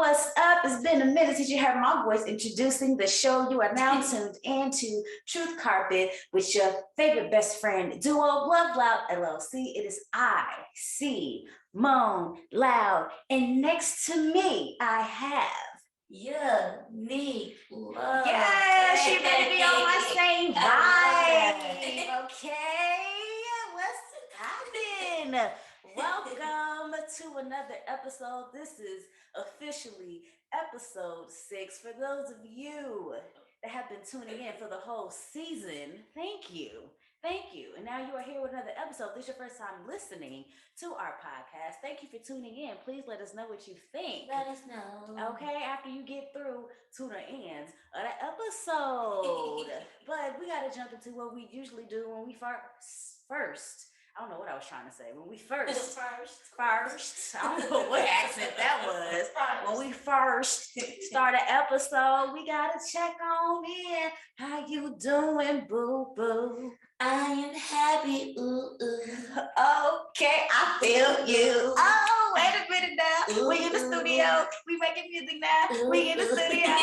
what's up? It's been a minute since you heard my voice introducing the show. You are now tuned into Truth Carpet with your favorite best friend duo, LoveLoudd LLC. It is I, C, Moan, Loud, and next to me, I have Unique Love. Yeah, she better be on my same vibe. Okay, what's happening? Welcome to another episode. This is officially episode 6. For those of you that have been tuning in for the whole season, thank you. Thank you. And now you are here with another episode. This is your first time listening to our podcast. Thank you for tuning in. Please let us know what you think. Let us know. Okay, after you get through to the end of the episode. But we got to jump into what we usually do when we first. I don't know what I was trying to say. When we first. I don't know what accent that was. When we first start an episode, we got to check on in. How you doing, boo-boo? I am happy, ooh, ooh. Okay, I feel you. Oh, wait a minute now. Ooh. We in the studio. We making music now. Ooh. We in the studio.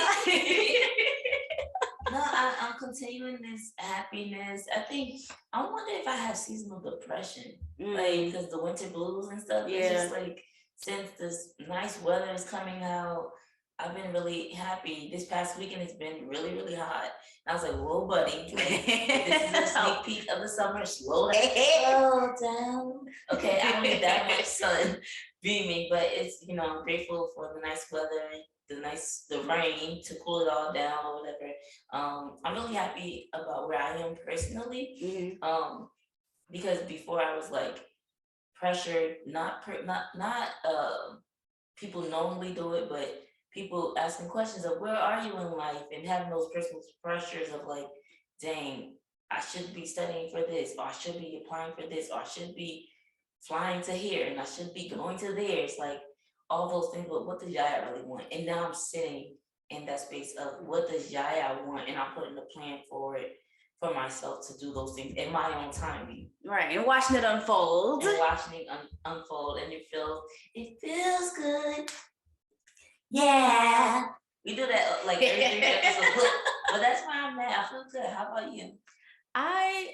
No, I'm continuing this happiness. I wonder if I have seasonal depression, like because the winter blues and stuff. Yeah. It's just like since this nice weather is coming out, I've been really happy. This past weekend it's been really, really hot. And I was like, whoa, buddy, this is a sneak peek of the summer. Slow down. Okay, I don't need that much sun beaming, but it's, I'm grateful for the nice weather, the rain to cool it all down or whatever. I'm really happy about where I am personally. Because before I was like pressured, not people knowingly do it, but people asking questions of where are you in life and having those personal pressures of like, dang, I should be studying for this, or I should be applying for this, or I should be flying to here and I should be going to there. It's like all those things, but what does Yaya really want? And now I'm sitting in that space of what does Yaya want, and I'm putting a plan for it for myself to do those things in my own timing. Right, and watching it unfold. And watching it unfold, and it feels good. Yeah. We do that like every 3 episodes. But that's why I'm at. I feel good. How about you? I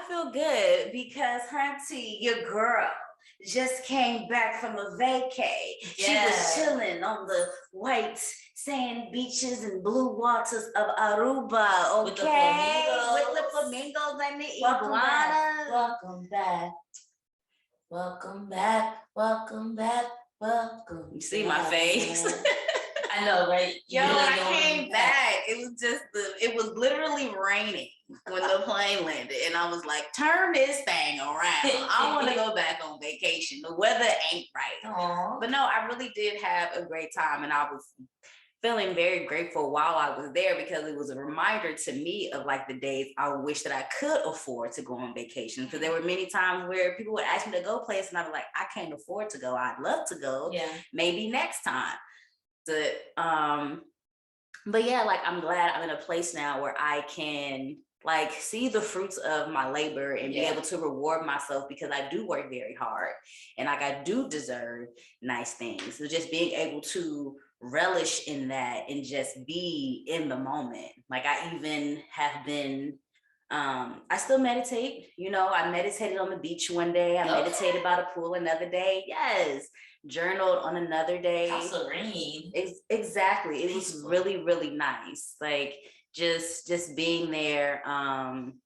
feel good because Hunty, your girl, just came back from a vacay. Yeah. She was chilling on the white sand beaches and blue waters of Aruba. Okay, with the flamingos and the iguanas. Welcome back. Welcome back. Welcome back. Welcome. You see my face? I know, right? Yo, I came back. It was literally raining when the plane landed, and I was like, turn this thing around. I want to go back on vacation. The weather ain't right. Aww. But no, I really did have a great time, and I was feeling very grateful while I was there because it was a reminder to me of like the days I wish that I could afford to go on vacation. Because there were many times where people would ask me to go places, and I'd be like, I can't afford to go. I'd love to go. Yeah. Maybe next time. But yeah, like I'm glad I'm in a place now where I can like see the fruits of my labor and be able to reward myself because I do work very hard and like I do deserve nice things. So just being able to relish in that and just be in the moment. Like I even have been I still meditate, I meditated on the beach one day. I meditated by the pool another day. Yes. Journaled on another day. How serene. Exactly. It was really, really nice. Like just being there. And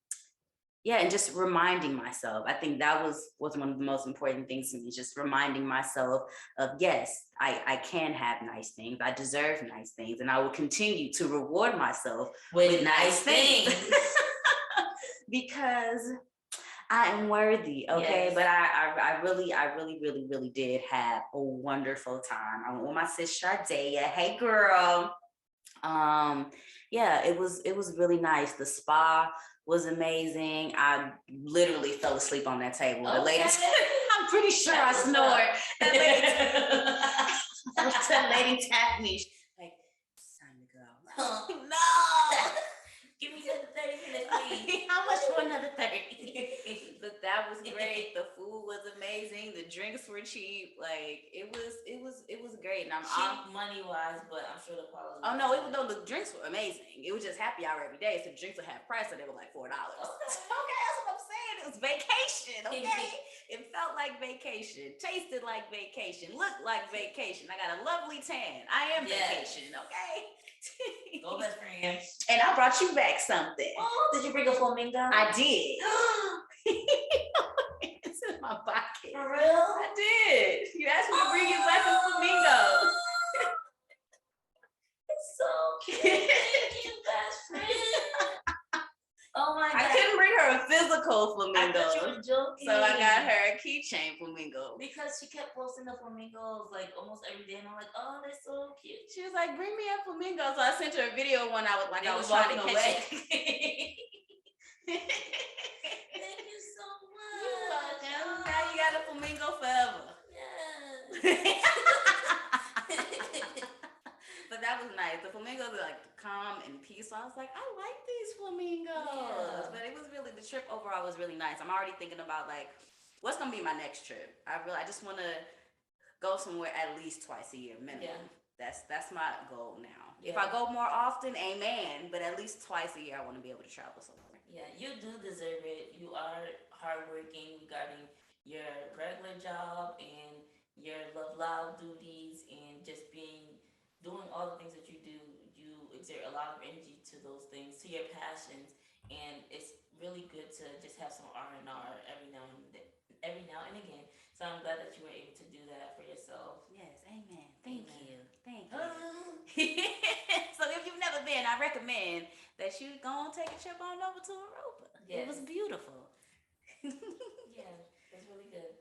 just reminding myself. I think that was one of the most important things to me, just reminding myself of, yes, I can have nice things. I deserve nice things. And I will continue to reward myself with nice things. Because I am worthy, okay? Yes. But I really did have a wonderful time. I went with my sis Shardea. Hey, girl. It was really nice. The spa was amazing. I literally fell asleep on that table. The lady, I'm pretty sure I snored. The lady tapped me. Like, it's time to go. No. Give me another 30 minutes, please. How much for another 30? But that was great. The food was amazing. The drinks were cheap. Like it was great. And cheap money wise, but I'm sure the quality. Oh no, even though the drinks were amazing, it was just happy hour every day, so the drinks were half price, so they were like $4. Okay, that's what I'm saying. It was vacation. Okay, it felt like vacation, tasted like vacation, looked like vacation. I got a lovely tan. I am vacation. Okay. Go best friend. And I brought you back something. Oh, did you bring a flamingo? I did. It's in my pocket. For real? I did. You asked me to bring you back a flamingo. It's so cute. Thank you, best friend. Oh my God. I couldn't bring her a physical flamingo. I thought you were joking. So I got her a keychain flamingo. Because she kept posting the flamingos like almost every day, and I'm like, oh, they're so cute. She was like, bring me a flamingo. So I sent her a video when I was like, I was walking trying to away. catch it. Thank you so much. You're welcome. Now you got a flamingo forever. Yes. But that was nice. The flamingos are like calm and peaceful. I was like, I like these flamingos. Yeah. But it was really, the trip overall was really nice. I'm already thinking about like, what's gonna be my next trip? I just want to go somewhere at least twice a year minimum. Yeah. That's my goal now. Yeah. If I go more often, amen. But at least twice a year, I want to be able to travel somewhere. Yeah, you do deserve it. You are hardworking regarding your regular job and your LoveLoudd duties and just doing all the things that you do. You exert a lot of energy to those things, to your passions, and it's really good to just have some R&R every now and again. So I'm glad that you were able to do that for yourself. Yes, amen. Thank you. So if you've never been, I recommend that you go and take a trip on over to Aruba. Yes. It was beautiful. Yeah, it's really good.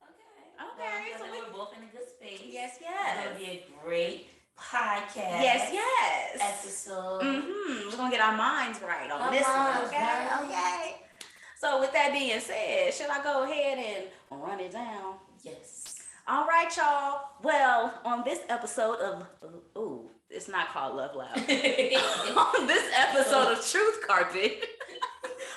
Okay. Okay. So we're both in a good space. Yes. It's gonna be a great podcast. Yes. Episode. We're gonna get our minds right on this one. Okay. So with that being said, should I go ahead and run it down? Yes. All right, y'all. Well, on this episode of it's not called LoveLoudd. On this episode of Truth Carpet,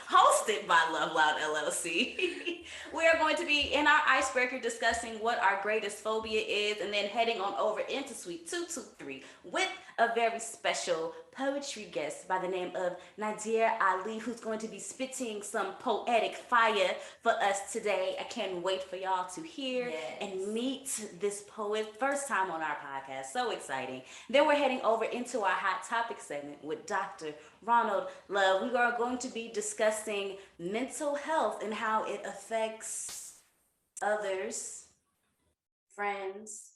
hosted by LoveLoudd LLC, we are going to be in our icebreaker discussing what our greatest phobia is, and then heading on over into Suite 223 with a very special poetry guest by the name of Nadir Ali, who's going to be spitting some poetic fire for us today. I can't wait for y'all to hear and meet this poet. First time on our podcast. So exciting. Then we're heading over into our hot topic segment with Dr. Ronald Love. We are going to be discussing mental health and how it affects others, friends,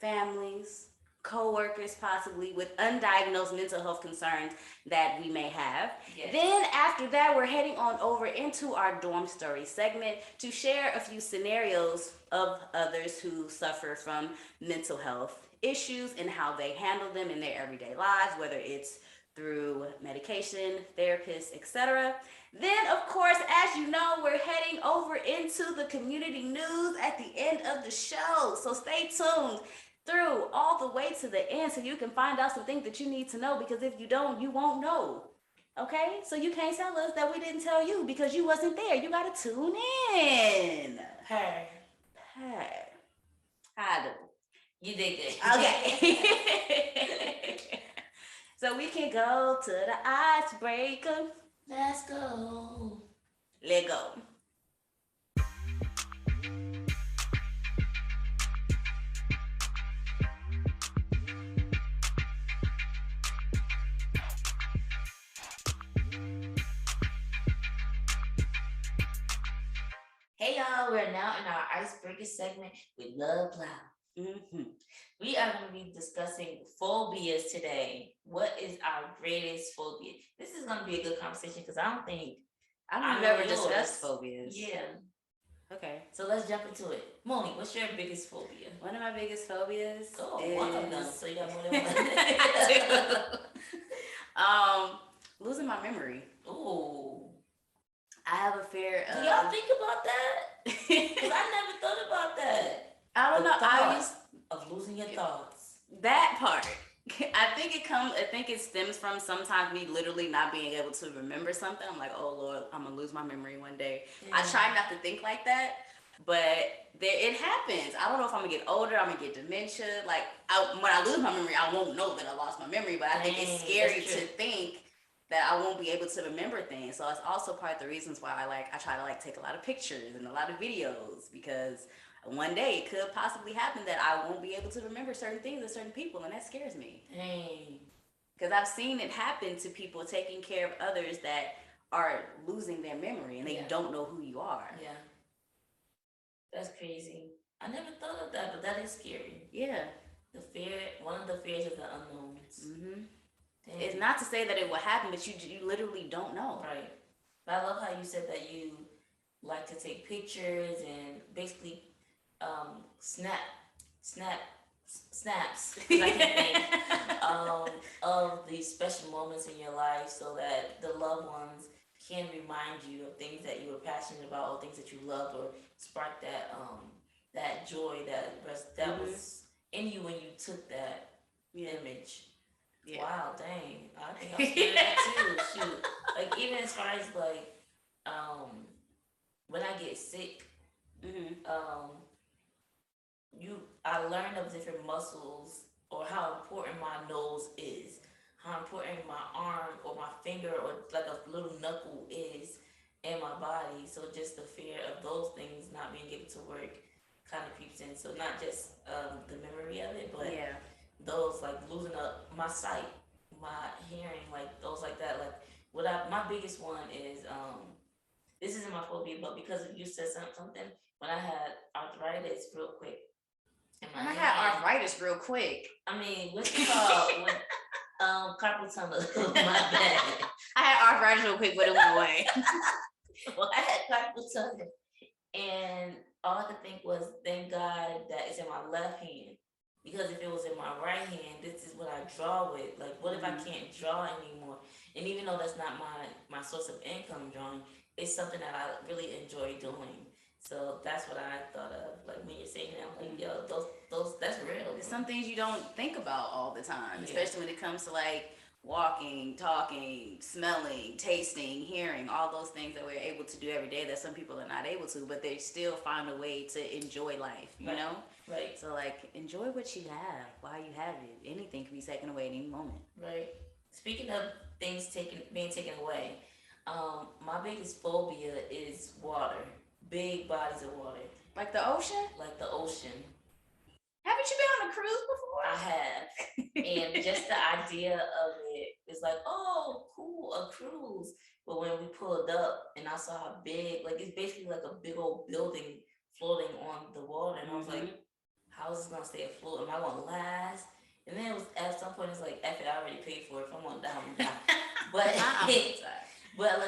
families, co-workers, possibly with undiagnosed mental health concerns that we may have. Yes. Then after that, we're heading on over into our dorm story segment to share a few scenarios of others who suffer from mental health issues and how they handle them in their everyday lives, whether it's through medication, therapists, etc. Then, of course, as you know, we're heading over into the community news at the end of the show. So stay tuned through all the way to the end so you can find out some things that you need to know, because if you don't, you won't know. Okay? So you can't tell us that we didn't tell you because you wasn't there. You got to tune in. Her. I do. You did good. Okay. So we can go to the icebreaker. Let's go. Let go. Hey y'all, we're now in our icebreaker segment with LoveLoudd. We are going to be discussing phobias today. What is our greatest phobia? This is going to be a good conversation because I've never discussed phobias. Yeah. Okay. So let's jump into it. Monie, what's your biggest phobia? One of my biggest phobias is one of them. So you got more than one. Losing my memory. Ooh. I have a fear of... Do y'all think about that? Because I never thought about that. I don't know. Of losing your thoughts. That part. I think it stems from sometimes me literally not being able to remember something. I'm like, oh Lord, I'm gonna lose my memory one day. Yeah. I try not to think like that, But it happens. I don't know if I'm gonna get older. I'm gonna get dementia. Like when I lose my memory, I won't know that I lost my memory. But I think it's scary to think that I won't be able to remember things. So it's also part of the reasons why I try to take a lot of pictures and a lot of videos, because one day it could possibly happen that I won't be able to remember certain things and certain people, and that scares me. Dang. Because I've seen it happen to people taking care of others that are losing their memory and they don't know who you are. Yeah. That's crazy. I never thought of that, but that is scary. Yeah. The fear, one of the fears of the unknowns. Mm-hmm. It's not to say that it will happen, but you literally don't know. Right. But I love how you said that you like to take pictures and basically snaps because I can think of these special moments in your life so that the loved ones can remind you of things that you were passionate about or things that you loved or spark that joy that was in you when you took that image. Yeah. Wow, dang. I think I'm scared of that too. Shoot. Like even as far as when I get sick, I learned of different muscles or how important my nose is, how important my arm or my finger or like a little knuckle is in my body. So just the fear of those things not being able to work kind of creeps in. So not just the memory of it, but those like losing my sight, my hearing, like those like that. Like my biggest one is this isn't my phobia, but because you said something when I had arthritis real quick. I had arthritis real quick. I mean, what's it called? Carpal tunnel. My bad. I had arthritis real quick, but it went away. Well, I had carpal tunnel, and all I could think was, thank God that it's in my left hand. Because if it was in my right hand, this is what I draw with. Like, what if I can't draw anymore? And even though that's not my source of income, drawing, it's something that I really enjoy doing. So that's what I thought of. Like when you're saying that, I'm like, yo, those that's real. There's some things you don't think about all the time, especially when it comes to walking, talking, smelling, tasting, hearing, all those things that we're able to do every day that some people are not able to, but they still find a way to enjoy life, you know? Right. So enjoy what you have while you have it. Anything can be taken away at any moment. Right. Speaking of things being taken away, my biggest phobia is water. Big bodies of water. Like the ocean? Like the ocean. Haven't you been on a cruise before? I have. And just the idea of it is like, oh, cool, a cruise. But when we pulled up and I saw how big, it's basically like a big old building floating on the water. And I was like, how is this going to stay afloat? Am I going to last? And then it was at some point, it's like, F it, I already paid for it. If I'm going to die, I'm going to die. But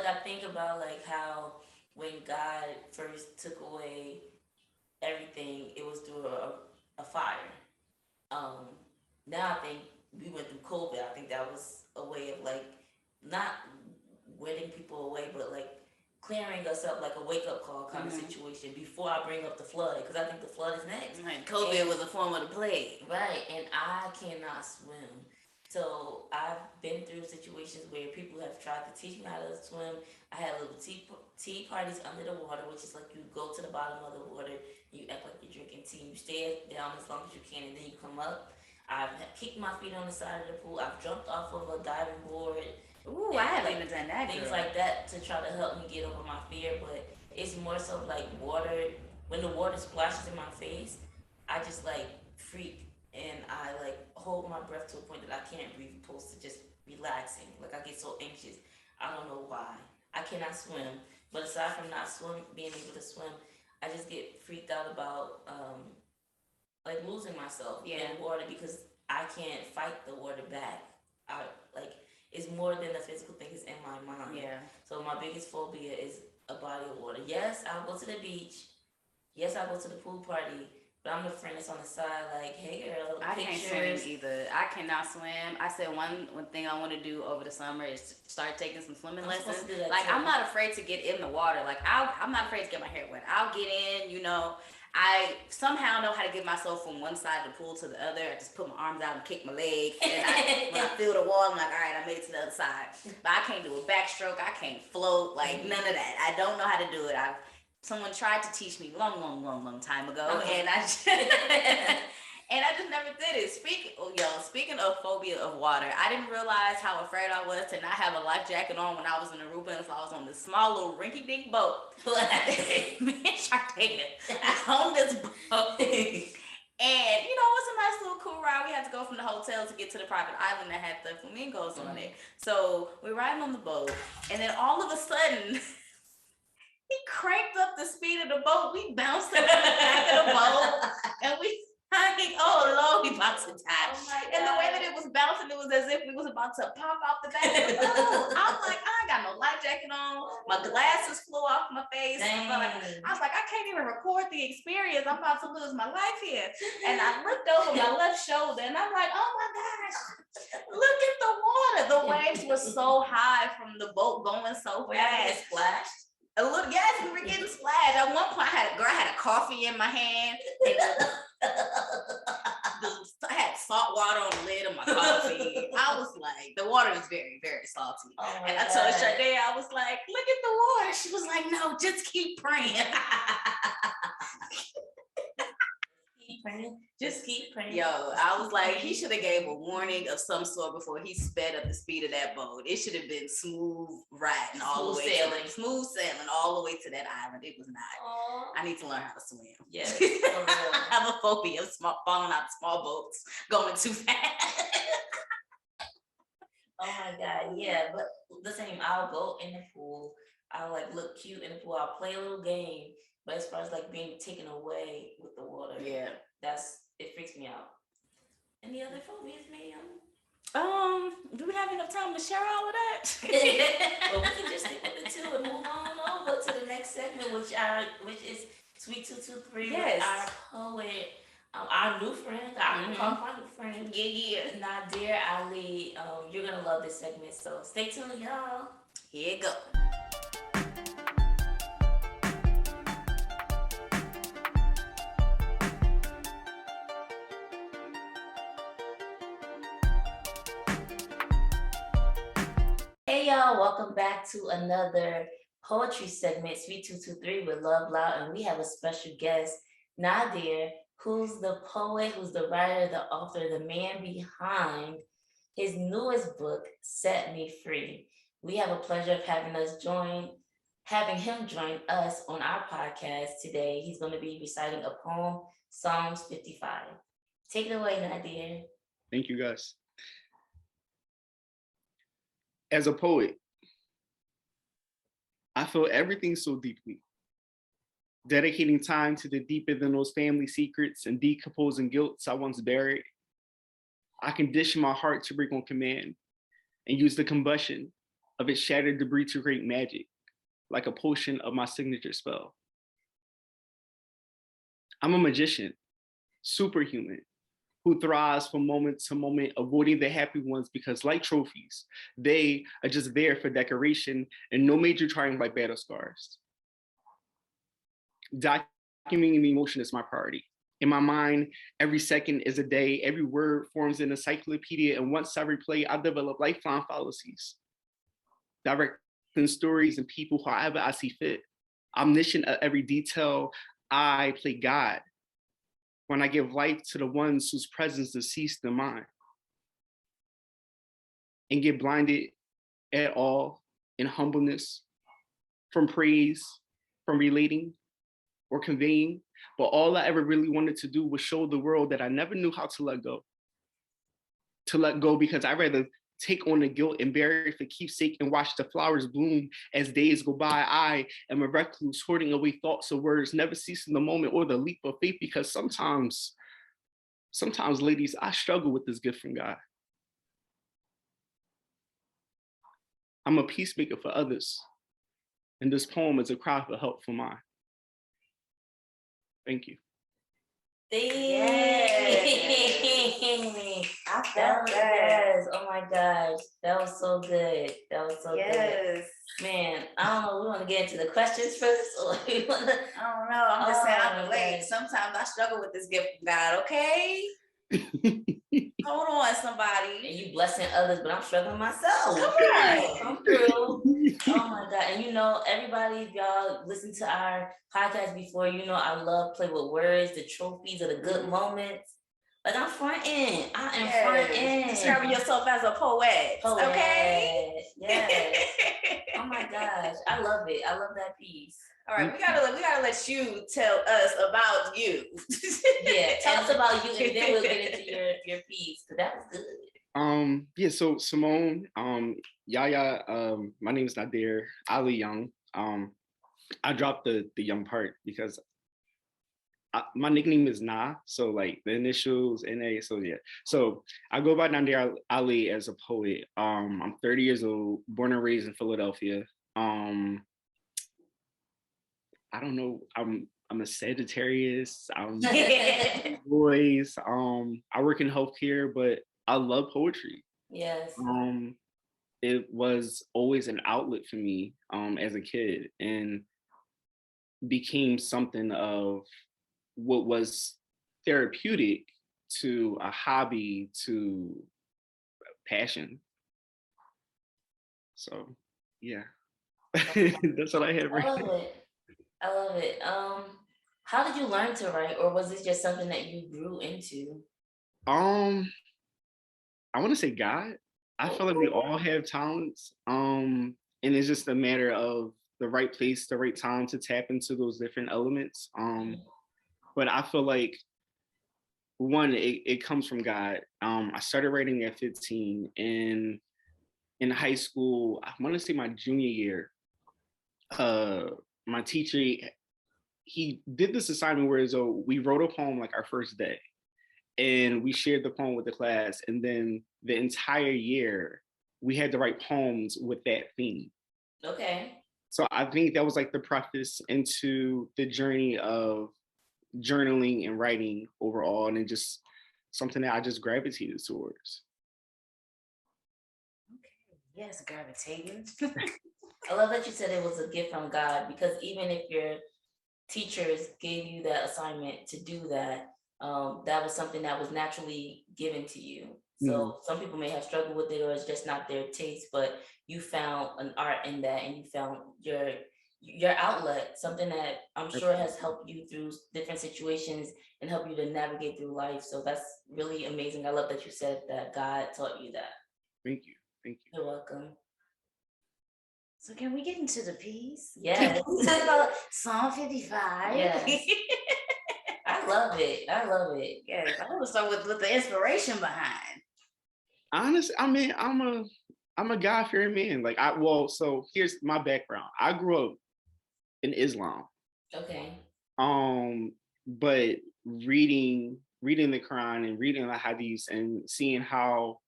I think about how when God first took away everything, it was through a fire. Now I think we went through COVID. I think that was a way of not wedding people away, but clearing us up, like a wake up call kind of situation before I bring up the flood, because I think the flood is next. Right. COVID was a form of the plague. Right, and I cannot swim. So I've been through situations where people have tried to teach me how to swim. I had little tea parties under the water, which is you go to the bottom of the water, you act like you're drinking tea, you stay down as long as you can, and then you come up. I've kicked my feet on the side of the pool. I've jumped off of a diving board. Ooh, I haven't even done that. Things like that to try to help me get over my fear, but it's more so water. When the water splashes in my face, I just freak. And I hold my breath to a point that I can't breathe, opposed to just relaxing. I get so anxious. I don't know why. I cannot swim. But aside from being able to swim, I just get freaked out about losing myself in water because I can't fight the water back. It's more than the physical thing, it's in my mind. Yeah. So my biggest phobia is a body of water. Yes, I'll go to the beach. Yes, I'll go to the pool party. But I'm the friend that's on the side, hey girl, I can't swim either. I cannot swim. I said one thing I want to do over the summer is start taking some swimming lessons. I'm not afraid to get in the water. I'm not afraid to get my hair wet. I'll get in, I somehow know how to get myself from one side of the pool to the other. I just put my arms out and kick my legs. And when I feel the wall, I'm like, all right, I made it to the other side. But I can't do a backstroke. I can't float. None of that. I don't know how to do it. someone tried to teach me long time ago, Uh-huh. and I just, and I just never did it. Speaking of phobia of water, I didn't realize how afraid I was to not have a life jacket on when I was in Aruba, and so I was on this small little rinky-dink boat. Me and Shartaya on this boat. And you know, it was a nice little cool ride. We had to go from the hotel to get to the private island that had the flamingos on it. So we're riding on the boat, and then all of a sudden, he cranked up the speed of the boat. We bounced up in the back of the boat, and we like, oh Lord, we about to die. And the way that it was bouncing, it was as if we was about to pop off the back of the boat. I'm like, I ain't got no life jacket on. My glasses flew off my face. I was like, I can't even record the experience. I'm about to lose my life here. And I looked over my left shoulder, and I'm like, oh my gosh, look at the water. The waves were so high from the boat going so fast. Splashed. A little, yes, we were getting splashed. At one point, I had a coffee in my hand. I had salt water on the lid of my coffee. I was like, the water was very, very salty. And I told Sade, I was like, look at the water. She was like, no, just keep praying. Just keep praying. Yo, I was like, he should have gave a warning of some sort before he sped up the speed of that boat. It should have been smooth riding all the way, smooth sailing all the way to that island. It was not. Aww. I need to learn how to swim. Yes, I have a phobia of falling out of small boats, going too fast. Oh my God, yeah, but the same. I'll go in the pool. I'll like look cute in the pool. I'll play a little game. But as far as like being taken away with the water, yeah, it freaks me out. Any other phobias, ma'am? Do we have enough time to share all of that? Well, we can just stick with the two and move on over to the next segment, which is Sweet 223 yes. with our poet, our new friend, our new friend, Nadir Ali. You're gonna love this segment, so stay tuned, y'all. Here you go. Hey y'all, welcome back to another poetry segment, Sweet 223 with LoveLoudd, and we have a special guest, Nadiir, who's the poet, who's the writer, the author, the man behind his newest book, Set Me Free. We have a pleasure of having him join us on our podcast today. He's going to be reciting a poem, Psalms 55. Take it away, Nadiir. Thank you, guys. As a poet, I feel everything so deeply. Dedicating time to the deeper than those family secrets and decomposing guilts I once buried. I condition my heart to break on command and use the combustion of its shattered debris to create magic, like a potion of my signature spell. I'm a magician, superhuman, who thrives from moment to moment, avoiding the happy ones because, like trophies, they are just there for decoration and no major triumph like battle scars. Documenting the emotion is my priority. In my mind, every second is a day, every word forms an encyclopedia, and once I replay, I develop lifeline fallacies, directing stories and people however I see fit. Omniscient of every detail, I play God when I give life to the ones whose presence deceased the mind, and get blinded at all in humbleness from praise, from relating or conveying. But all I ever really wanted to do was show the world that I never knew how to let go. To let go because I'd rather take on the guilt and bury it for keepsake and watch the flowers bloom as days go by. I am a recluse, hoarding away thoughts or words, never ceasing the moment or the leap of faith, because sometimes, ladies, I struggle with this gift from God. I'm a peacemaker for others, and this poem is a cry for help for mine. Thank you. I felt that. Oh my gosh, that was so good. Good. Man, I don't know. We want to get into the questions first, or we want to? I don't know. I'm just saying I'm late. Sometimes I struggle with this gift from God. Okay. Hold on, somebody. And you blessing others, but I'm struggling myself. Come on. Come through. Oh my God. And everybody, if y'all listen to our podcast before, I love play with words, the trophies of the good moments. Like I'm fronting. I am fronting. Describing yourself as a poet. Okay. Yes. Oh my gosh. I love it. I love that piece. All right, we gotta let you tell us about you. Yeah, tell us about you, and then we'll get into your piece. Cause that was good. Yeah, so Simone, Yaya, my name is Nadir Ali Young. I dropped the young part because my nickname is Na, so like the initials NA. So yeah, so I go by Nadir Ali as a poet. I'm 30 years old, born and raised in Philadelphia. I don't know. I'm a Sagittarius. I'm boys. I work in healthcare, but I love poetry. Yes. It was always an outlet for me as a kid, and became something of what was therapeutic to a hobby to passion. So yeah, that's what I have right now. I love it. How did you learn to write, or was this just something that you grew into? I want to say God. I feel like we all have talents. And it's just a matter of the right place, the right time to tap into those different elements. But I feel like one, it comes from God. I started writing at 15, and in high school, I want to say my junior year, my teacher, he did this assignment where we wrote a poem like our first day, and we shared the poem with the class, and then the entire year we had to write poems with that theme. Okay. So I think that was like the preface into the journey of journaling and writing overall, and it just something that I just gravitated towards. Okay. Yes, gravitating. I love that you said it was a gift from God, because even if your teachers gave you that assignment to do that, that was something that was naturally given to you. So some people may have struggled with it, or it's just not their taste, but you found an art in that, and you found your outlet, something that I'm sure has helped you through different situations and help you to navigate through life. So that's really amazing. I love that you said that God taught you that. Thank you. Thank you. You're welcome. So can we get into the piece? Yes. Can we talk about Psalm 55? Yes. I love it. I love it. Yes, I want to start with the inspiration behind. Honestly, I mean, I'm a God-fearing man. So here's my background. I grew up in Islam. Okay. But reading the Quran and reading the Hadiths and seeing how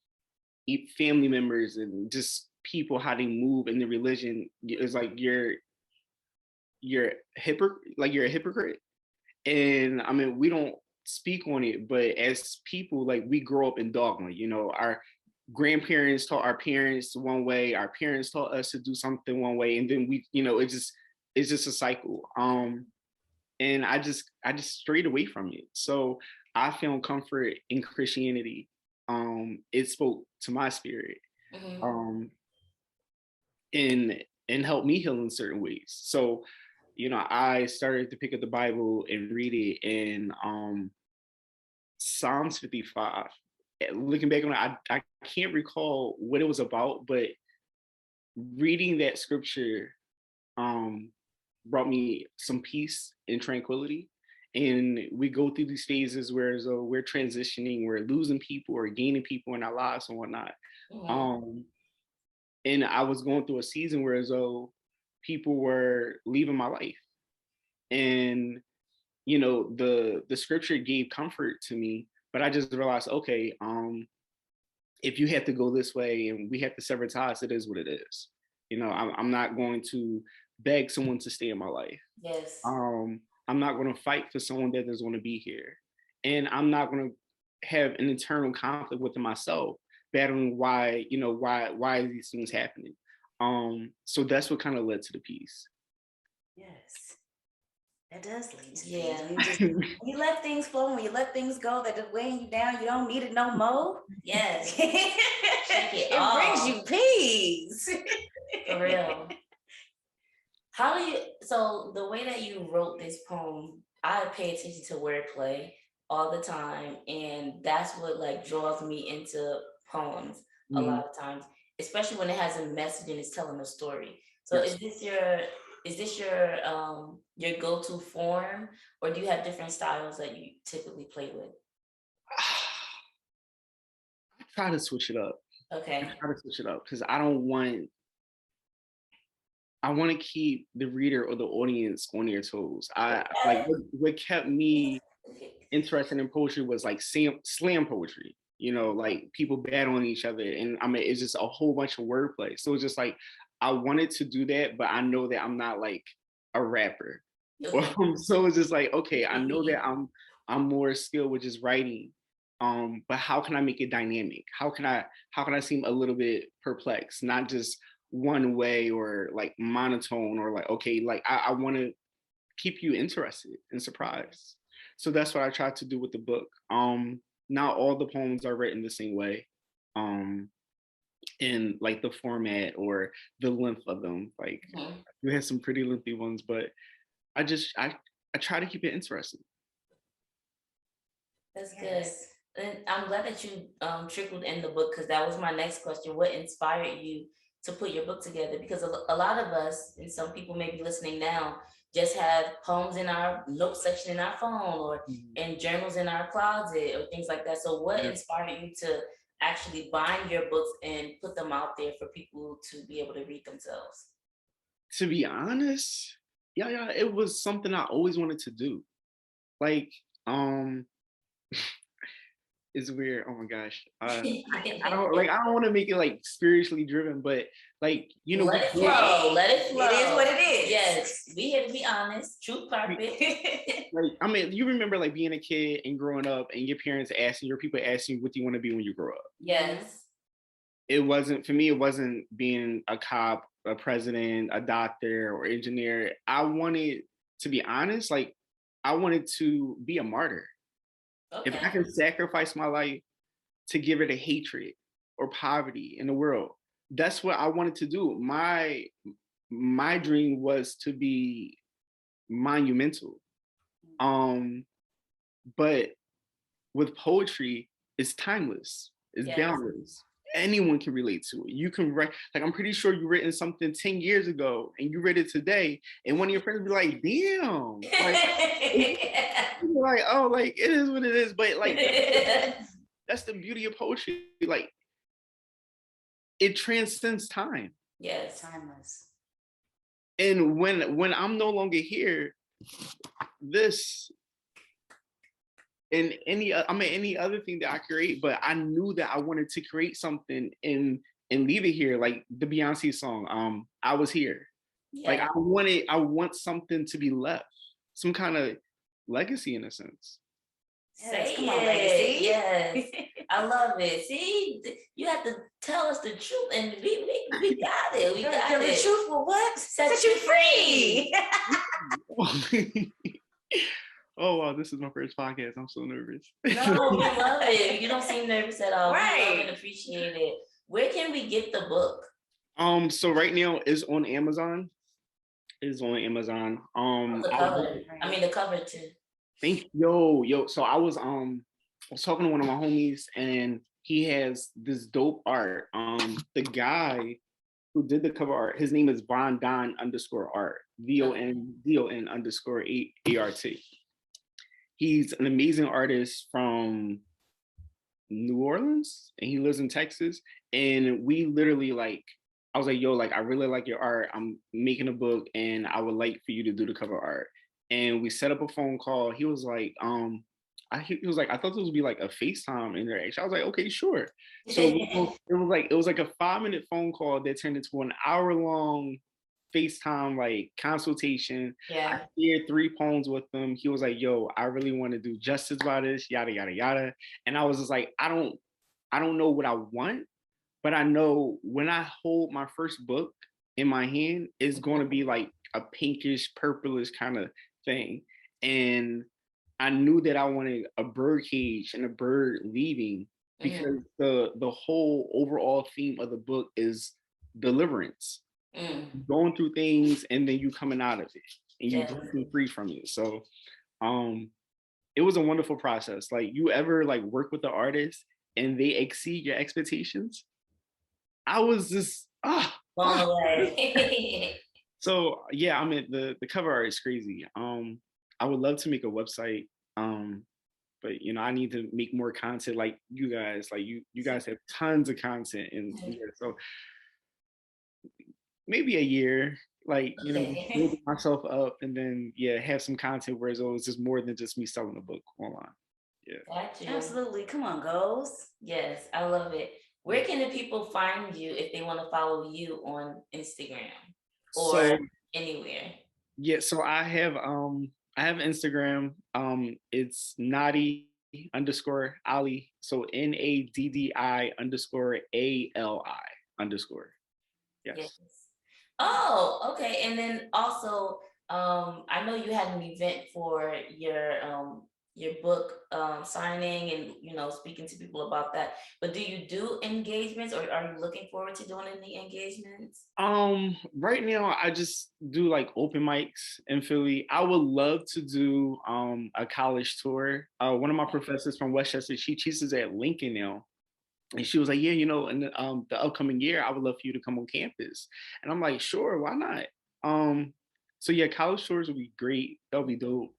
family members and just people, how they move in the religion, is like you're a hypocrite. And I mean, we don't speak on it, but as people, like, we grow up in dogma. Our grandparents taught our parents one way, our parents taught us to do something one way, and then it's just a cycle. And I just strayed away from it. So I found comfort in Christianity. It spoke to my spirit. And helped me heal in certain ways. So I started to pick up the Bible and read it, and Psalms 55. Looking back on it, I can't recall what it was about, but reading that scripture brought me some peace and tranquility. And we go through these phases where we're transitioning, we're losing people or gaining people in our lives and whatnot. And I was going through a season where people were leaving my life. And the scripture gave comfort to me, but I just realized, okay, if you have to go this way and we have to sever ties, it is what it is. I'm not going to beg someone to stay in my life. Yes. I'm not going to fight for someone that doesn't want to be here, and I'm not going to have an internal conflict within myself, battling why are these things happening. So that's what kind of led to the piece. Yes. It does lead to Yeah. things. When you let things flow, when you let things go that are weighing you down, you don't need it no more. Yes. It brings off. you peace. For real. So the way that you wrote this poem, I pay attention to wordplay all the time, and that's what like draws me into poems a lot of times, especially when it has a message and it's telling a story. So Yes. is this your go-to form, or do you have different styles that you typically play with? I try to switch it up. Okay. Because I want to keep the reader or the audience on their toes. I like what kept me interested in poetry was like slam poetry, you know, like people battling each other. And I mean, it's just a whole bunch of wordplay. So it's just like, I wanted to do that, but I know that I'm not like a rapper. Okay. So it's just like, okay, I know that I'm more skilled with just writing. But how can I make it dynamic? How can I seem a little bit perplexed, not just one way or like monotone or like, okay, like I want to keep you interested and surprised. So that's what I tried to do with the book. Not all the poems are written the same way. In like the format or the length of them. Like we had some pretty lengthy ones, but I try to keep it interesting. That's good. And I'm glad that you trickled in the book, because that was my next question. What inspired you to put your book together? Because a lot of us, and some people may be listening now, just have poems in our note section in our phone or in journals in our closet or things like that. So what inspired you to actually bind your books and put them out there for people to be able to read themselves? To be honest, yeah, it was something I always wanted to do. Like, it's weird. Oh my gosh. I don't want to make it like spiritually driven, but like, you know, let it flow. Let it flow. It is what it is. Yes, we here to be honest. Truth carpet. Like, I mean, you remember like being a kid and growing up and your parents asking, your people asking you, what do you want to be when you grow up? Yes. It wasn't, for me, it wasn't being a cop, a president, a doctor, or engineer. I wanted, to be honest, like, I wanted to be a martyr. Okay. If I can sacrifice my life to get rid of hatred or poverty in the world, that's what I wanted to do. My dream was to be monumental. But with poetry, it's timeless. It's boundless. Anyone can relate to it. You can write, like, I'm pretty sure you written something 10 years ago and you read it today, and one of your friends be like, damn. Like, like, oh, like, it is what it is. But like, that's the beauty of poetry. Like, it transcends time. Yes. Timeless. And when I'm no longer here, this and any other thing that I create, but I knew that I wanted to create something and leave it here, like the Beyonce song, I was here. Like, I want something to be left, some kind of legacy in a sense. Say come on, legacy. Yes. I love it. See, you have to tell us the truth, and we got it. We got it. The truth will what? Set you free. Oh wow, this is my first podcast. I'm so nervous. No, we love it. You don't seem nervous at all. Right. We love and appreciate it. Where can we get the book? So right now it's on Amazon. It's on Amazon. The cover. The cover too. Thank you. Yo. So I was talking to one of my homies, and he has this dope art. The guy who did the cover art, his name is Von Don _art. VON _ART. He's an amazing artist from New Orleans, and he lives in Texas. And we literally, like, I was like, yo, like, I really like your art. I'm making a book and I would like for you to do the cover art. And we set up a phone call. He was like, he was like, I thought this would be like a FaceTime interaction. I was like, okay, sure. So it was like a 5-minute phone call that turned into an hour-long FaceTime like consultation. Yeah. I shared 3 poems with him. He was like, yo, I really want to do justice by this, yada, yada, yada. And I was just like, I don't know what I want, but I know when I hold my first book in my hand, it's going to be like a pinkish, purplish kind of thing. And I knew that I wanted a bird cage and a bird leaving, because the whole overall theme of the book is deliverance. Going through things and then you coming out of it and you breaking free from it. So it was a wonderful process. Like, you ever like work with the artist and they exceed your expectations? I was just blown away. So yeah, I mean the cover art is crazy. I would love to make a website. But you know, I need to make more content like you guys. Like you guys have tons of content, and so maybe a year, like, you know, building myself up, and then have some content where it's just more than just me selling a book online. Yeah. Gotcha. Absolutely. Come on, goals. Yes, I love it. Where can the people find you if they want to follow you on Instagram or anywhere? Yeah, so I have Instagram. It's Nadi_Ali. So NADDI_ALI_. Yes. Oh, okay. And then also, I know you had an event for your book signing and, you know, speaking to people about that. But do you do engagements, or are you looking forward to doing any engagements? Right now I just do like open mics in Philly. I would love to do a college tour. One of my professors from Westchester, she teaches at Lincoln now. And she was like, yeah, you know, in the upcoming year, I would love for you to come on campus. And I'm like, sure, why not? So yeah, college tours would be great. That'll be dope.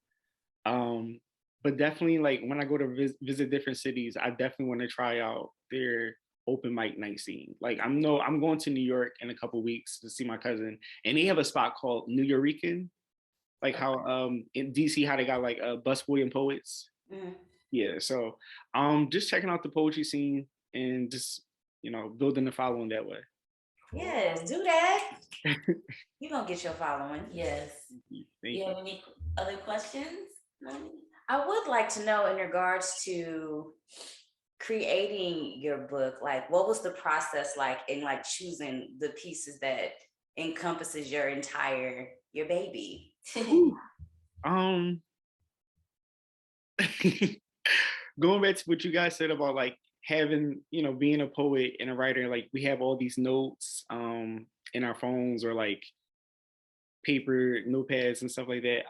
But definitely, like, when I go to visit different cities, I definitely want to try out their open mic night scene. Like, I'm going to New York in a couple weeks to see my cousin, and they have a spot called New Yorican, like how in DC, how they got like busboy and poets. Yeah, so just checking out the poetry scene and just, you know, building the following that way. Yes, do that. You're gonna get your following. Yes. Thank you have any other questions, Monie? I would like to know, in regards to creating your book, like, what was the process like in like choosing the pieces that encompasses your baby? Going back to what you guys said about like having, you know, being a poet and a writer, like we have all these notes in our phones or like paper notepads and stuff like that.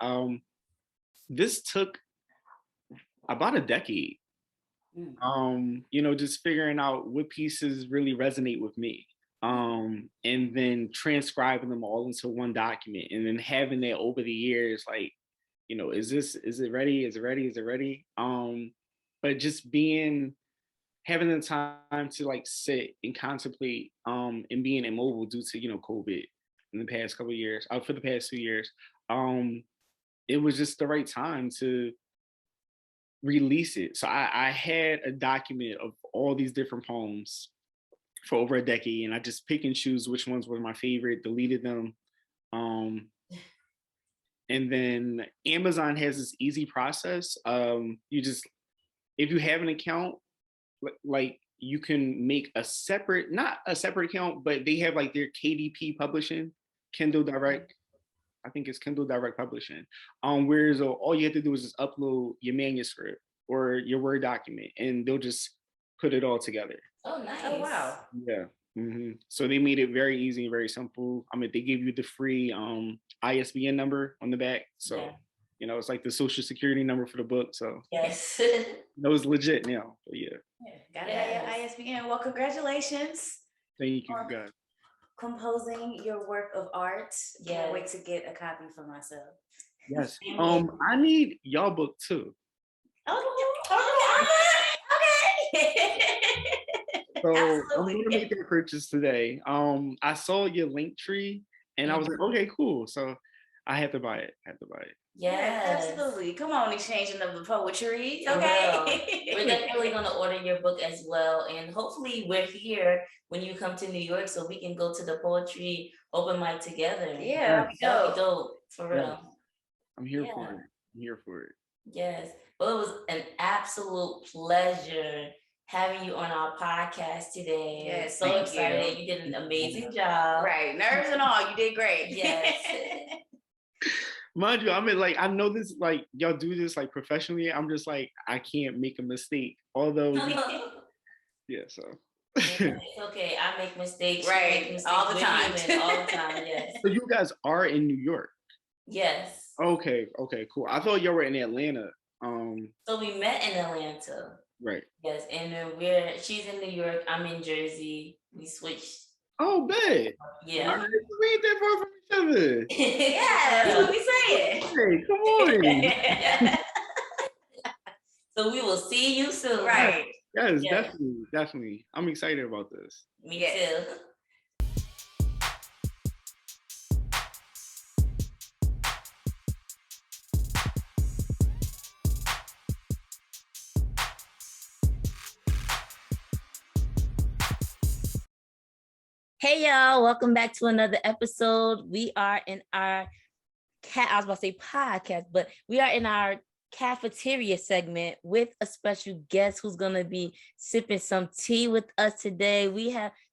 This took about a decade. You know, just figuring out what pieces really resonate with me. And then transcribing them all into one document, and then having that over the years, like, you know, is it ready? Is it ready? Is it ready? But just having the time to like sit and contemplate, and being immobile due to, you know, COVID in the past couple of years, for the past 2 years, it was just the right time to release it. So I had a document of all these different poems for over a decade, and I just pick and choose which ones were my favorite, deleted them. And then Amazon has this easy process. You just, if you have an account, like, you can make not a separate account, but they have like their KDP publishing, Kindle Direct. I think it's Kindle Direct Publishing. Whereas all you have to do is just upload your manuscript or your Word document, and they'll just put it all together. Oh, nice. Oh, wow. Yeah. So they made it very easy and very simple. I mean, they give you the free ISBN number on the back. So, you know, it's like the social security number for the book. So yes, it was legit now. But yeah. Got it at your ISBN. Well, congratulations. Thank you, guys. Composing your work of art. Can't wait to get a copy for myself. Yes. I need y'all book too. Okay. So Absolutely. I'm gonna make that purchase today. I saw your link tree and I was like, okay, cool. So I have to buy it. Yes, absolutely. Come on, exchanging of the poetry. For Okay. real. We're definitely gonna order your book as well, and hopefully we're here when you come to New York so we can go to the poetry open mic together. Yeah, that'd be dope, for real. Yeah. I'm here for it. Yes. Well, it was an absolute pleasure having you on our podcast today. Yes, so excited. You did an amazing job. Right. Nerves and all, you did great. Yes. Mind you, I mean, like, I know this, like, y'all do this, like, professionally. I'm just like, I can't make a mistake. Although, yeah, so. It's okay. I make mistakes. Right, Make mistakes. all the We're time. human all the time. Yes. So you guys are in New York. Yes. Okay, cool. I thought y'all were in Atlanta. So we met in Atlanta. Right. Yes, and then she's in New York. I'm in Jersey. We switched. Oh, bet. Yeah. All right, we ain't that far from each other. Yeah, that's what we saying. Hey, come on. So we will see you soon. Right. Yes, Yeah. definitely. I'm excited about this. Me too. Hey y'all, welcome back to another episode. We are in our I was about to say podcast, but we are in our cafeteria segment with a special guest who's gonna be sipping some tea with us today.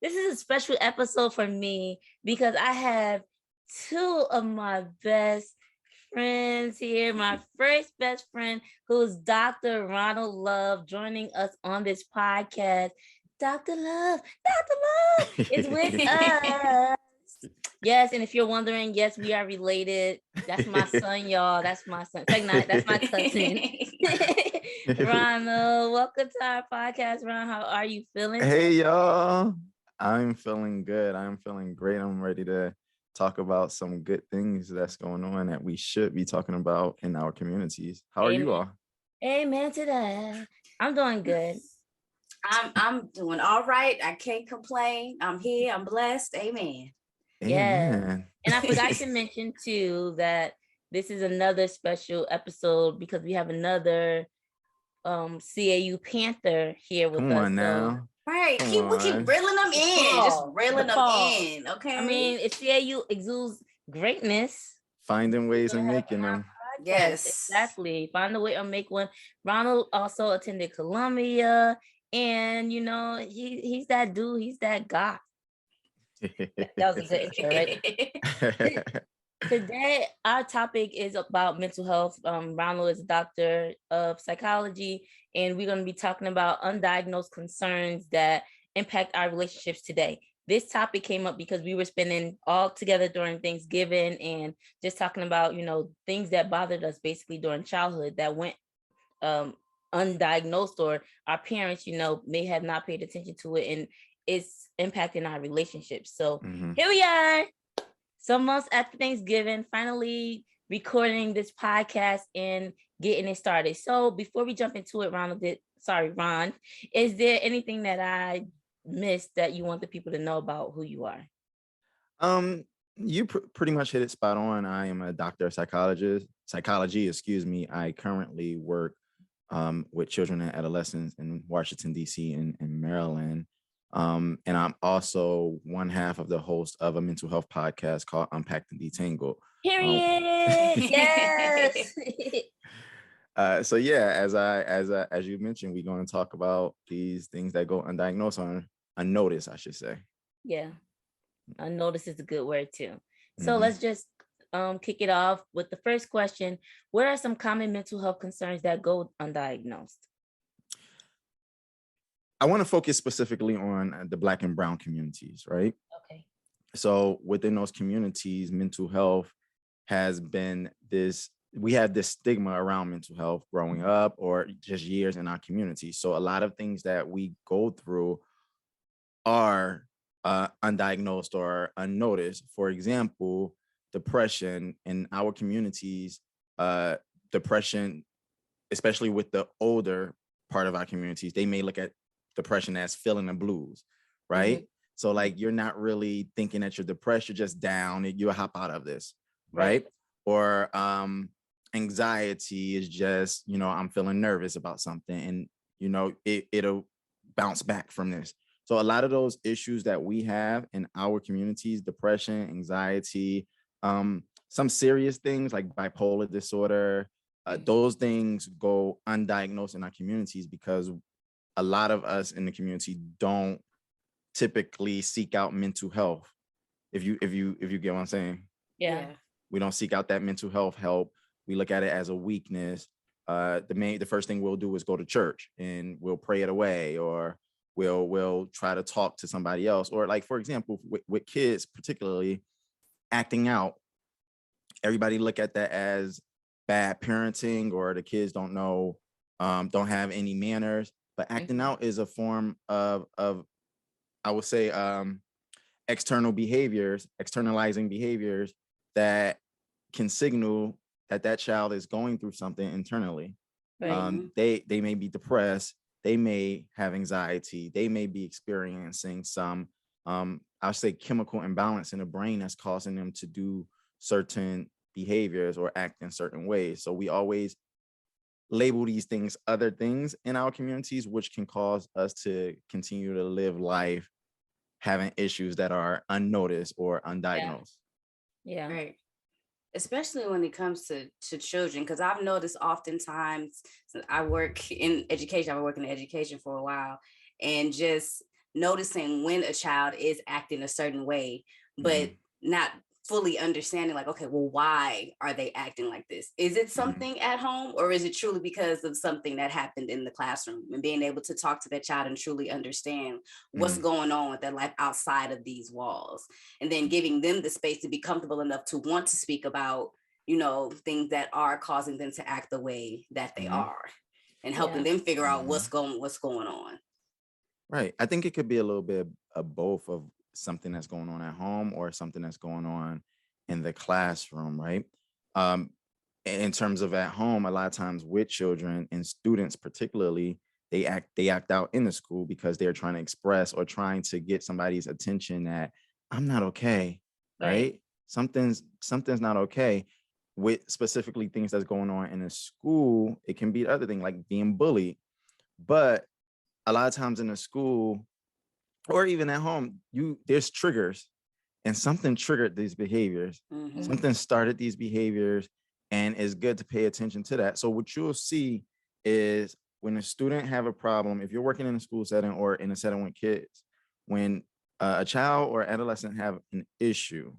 This is a special episode for me because I have two of my best friends here. My first best friend, who is Dr. Ronald Love, joining us on this podcast. Dr. Love is with us. Yes, and if you're wondering, yes, we are related. That's my son, y'all. That's my son. That's my cousin. Ronald, welcome to our podcast. Ron, how are you feeling? Hey, y'all. I'm feeling good. I'm feeling great. I'm ready to talk about some good things that's going on that we should be talking about in our communities. How are you all? Amen to that. I'm doing good. I'm doing all right. I can't complain. I'm here. I'm blessed. Amen. Yeah. And I forgot to mention too that this is another special episode because we have another CAU Panther here with us. Come on now. Right. We keep reeling them in. Just reeling them in. Okay. I mean, if CAU exudes greatness, finding ways of making them. Yes. Exactly. Find a way to make one. Ronald also attended Columbia, and you know, he's that dude, he's that guy. That was a good intro, right? Today, our topic is about mental health. Ronald is a doctor of psychology, and we're going to be talking about undiagnosed concerns that impact our relationships today. This topic came up because we were spending all together during Thanksgiving and just talking about, you know, things that bothered us basically during childhood that went undiagnosed, or our parents, you know, may have not paid attention to it, and it's impacting our relationships. So here we are, some months after Thanksgiving, finally recording this podcast and getting it started. So before we jump into it, Ron, is there anything that I missed that you want the people to know about who you are? You pretty much hit it spot on. I am a doctor of psychology. I currently work with children and adolescents in Washington, D.C. and Maryland. And I'm also one half of the host of a mental health podcast called Unpacked and Detangled. Period. Yes. So yeah, as you mentioned, we're going to talk about these things that go undiagnosed or unnoticed, I should say. Yeah, unnoticed is a good word too. So let's just kick it off with the first question. What are some common mental health concerns that go undiagnosed? I want to focus specifically on the Black and Brown communities, right? Okay. So within those communities, mental health has been we have this stigma around mental health growing up or just years in our community. So a lot of things that we go through are undiagnosed or unnoticed. For example, depression in our communities, depression, especially with the older part of our communities, they may look at depression as feeling the blues, right? So like, you're not really thinking that you're depressed, you're just down, you'll hop out of this, right? Or anxiety is just, you know, I'm feeling nervous about something, and you know, it'll bounce back from this. So a lot of those issues that we have in our communities, depression, anxiety, some serious things like bipolar disorder, those things go undiagnosed in our communities because a lot of us in the community don't typically seek out mental health. If you get what I'm saying. Yeah. We don't seek out that mental health help. We look at it as a weakness. The first thing we'll do is go to church and we'll pray it away, or we'll try to talk to somebody else. Or like, for example, with kids, particularly acting out, everybody look at that as bad parenting, or the kids don't know, don't have any manners. But acting out is a form of I would say, externalizing behaviors that can signal that child is going through something internally. They may be depressed, they may have anxiety, they may be experiencing some I'll say chemical imbalance in the brain that's causing them to do certain behaviors or act in certain ways. So we always label these things other things in our communities, which can cause us to continue to live life having issues that are unnoticed or undiagnosed. Yeah. Right. Especially when it comes to children, because I've noticed oftentimes, I work in education, I've been working in education for a while, and just noticing when a child is acting a certain way, but not fully understanding, like, okay, well, why are they acting like this? Is it something at home, or is it truly because of something that happened in the classroom? And being able to talk to that child and truly understand what's going on with their life outside of these walls, and then giving them the space to be comfortable enough to want to speak about, you know, things that are causing them to act the way that they are, and helping them figure out what's going on. Right. I think it could be a little bit of both, of something that's going on at home or something that's going on in the classroom, right? In terms of at home, a lot of times with children and students particularly, they act out in the school because they're trying to express or trying to get somebody's attention that I'm not okay, right? Something's not okay. With specifically things that's going on in a school, it can be other thing like being bullied. But a lot of times in a school or even at home, there's triggers, and something triggered these behaviors. Something started these behaviors, and it's good to pay attention to that. So what you'll see is when a student have a problem, if you're working in a school setting or in a setting with kids, when a child or adolescent have an issue,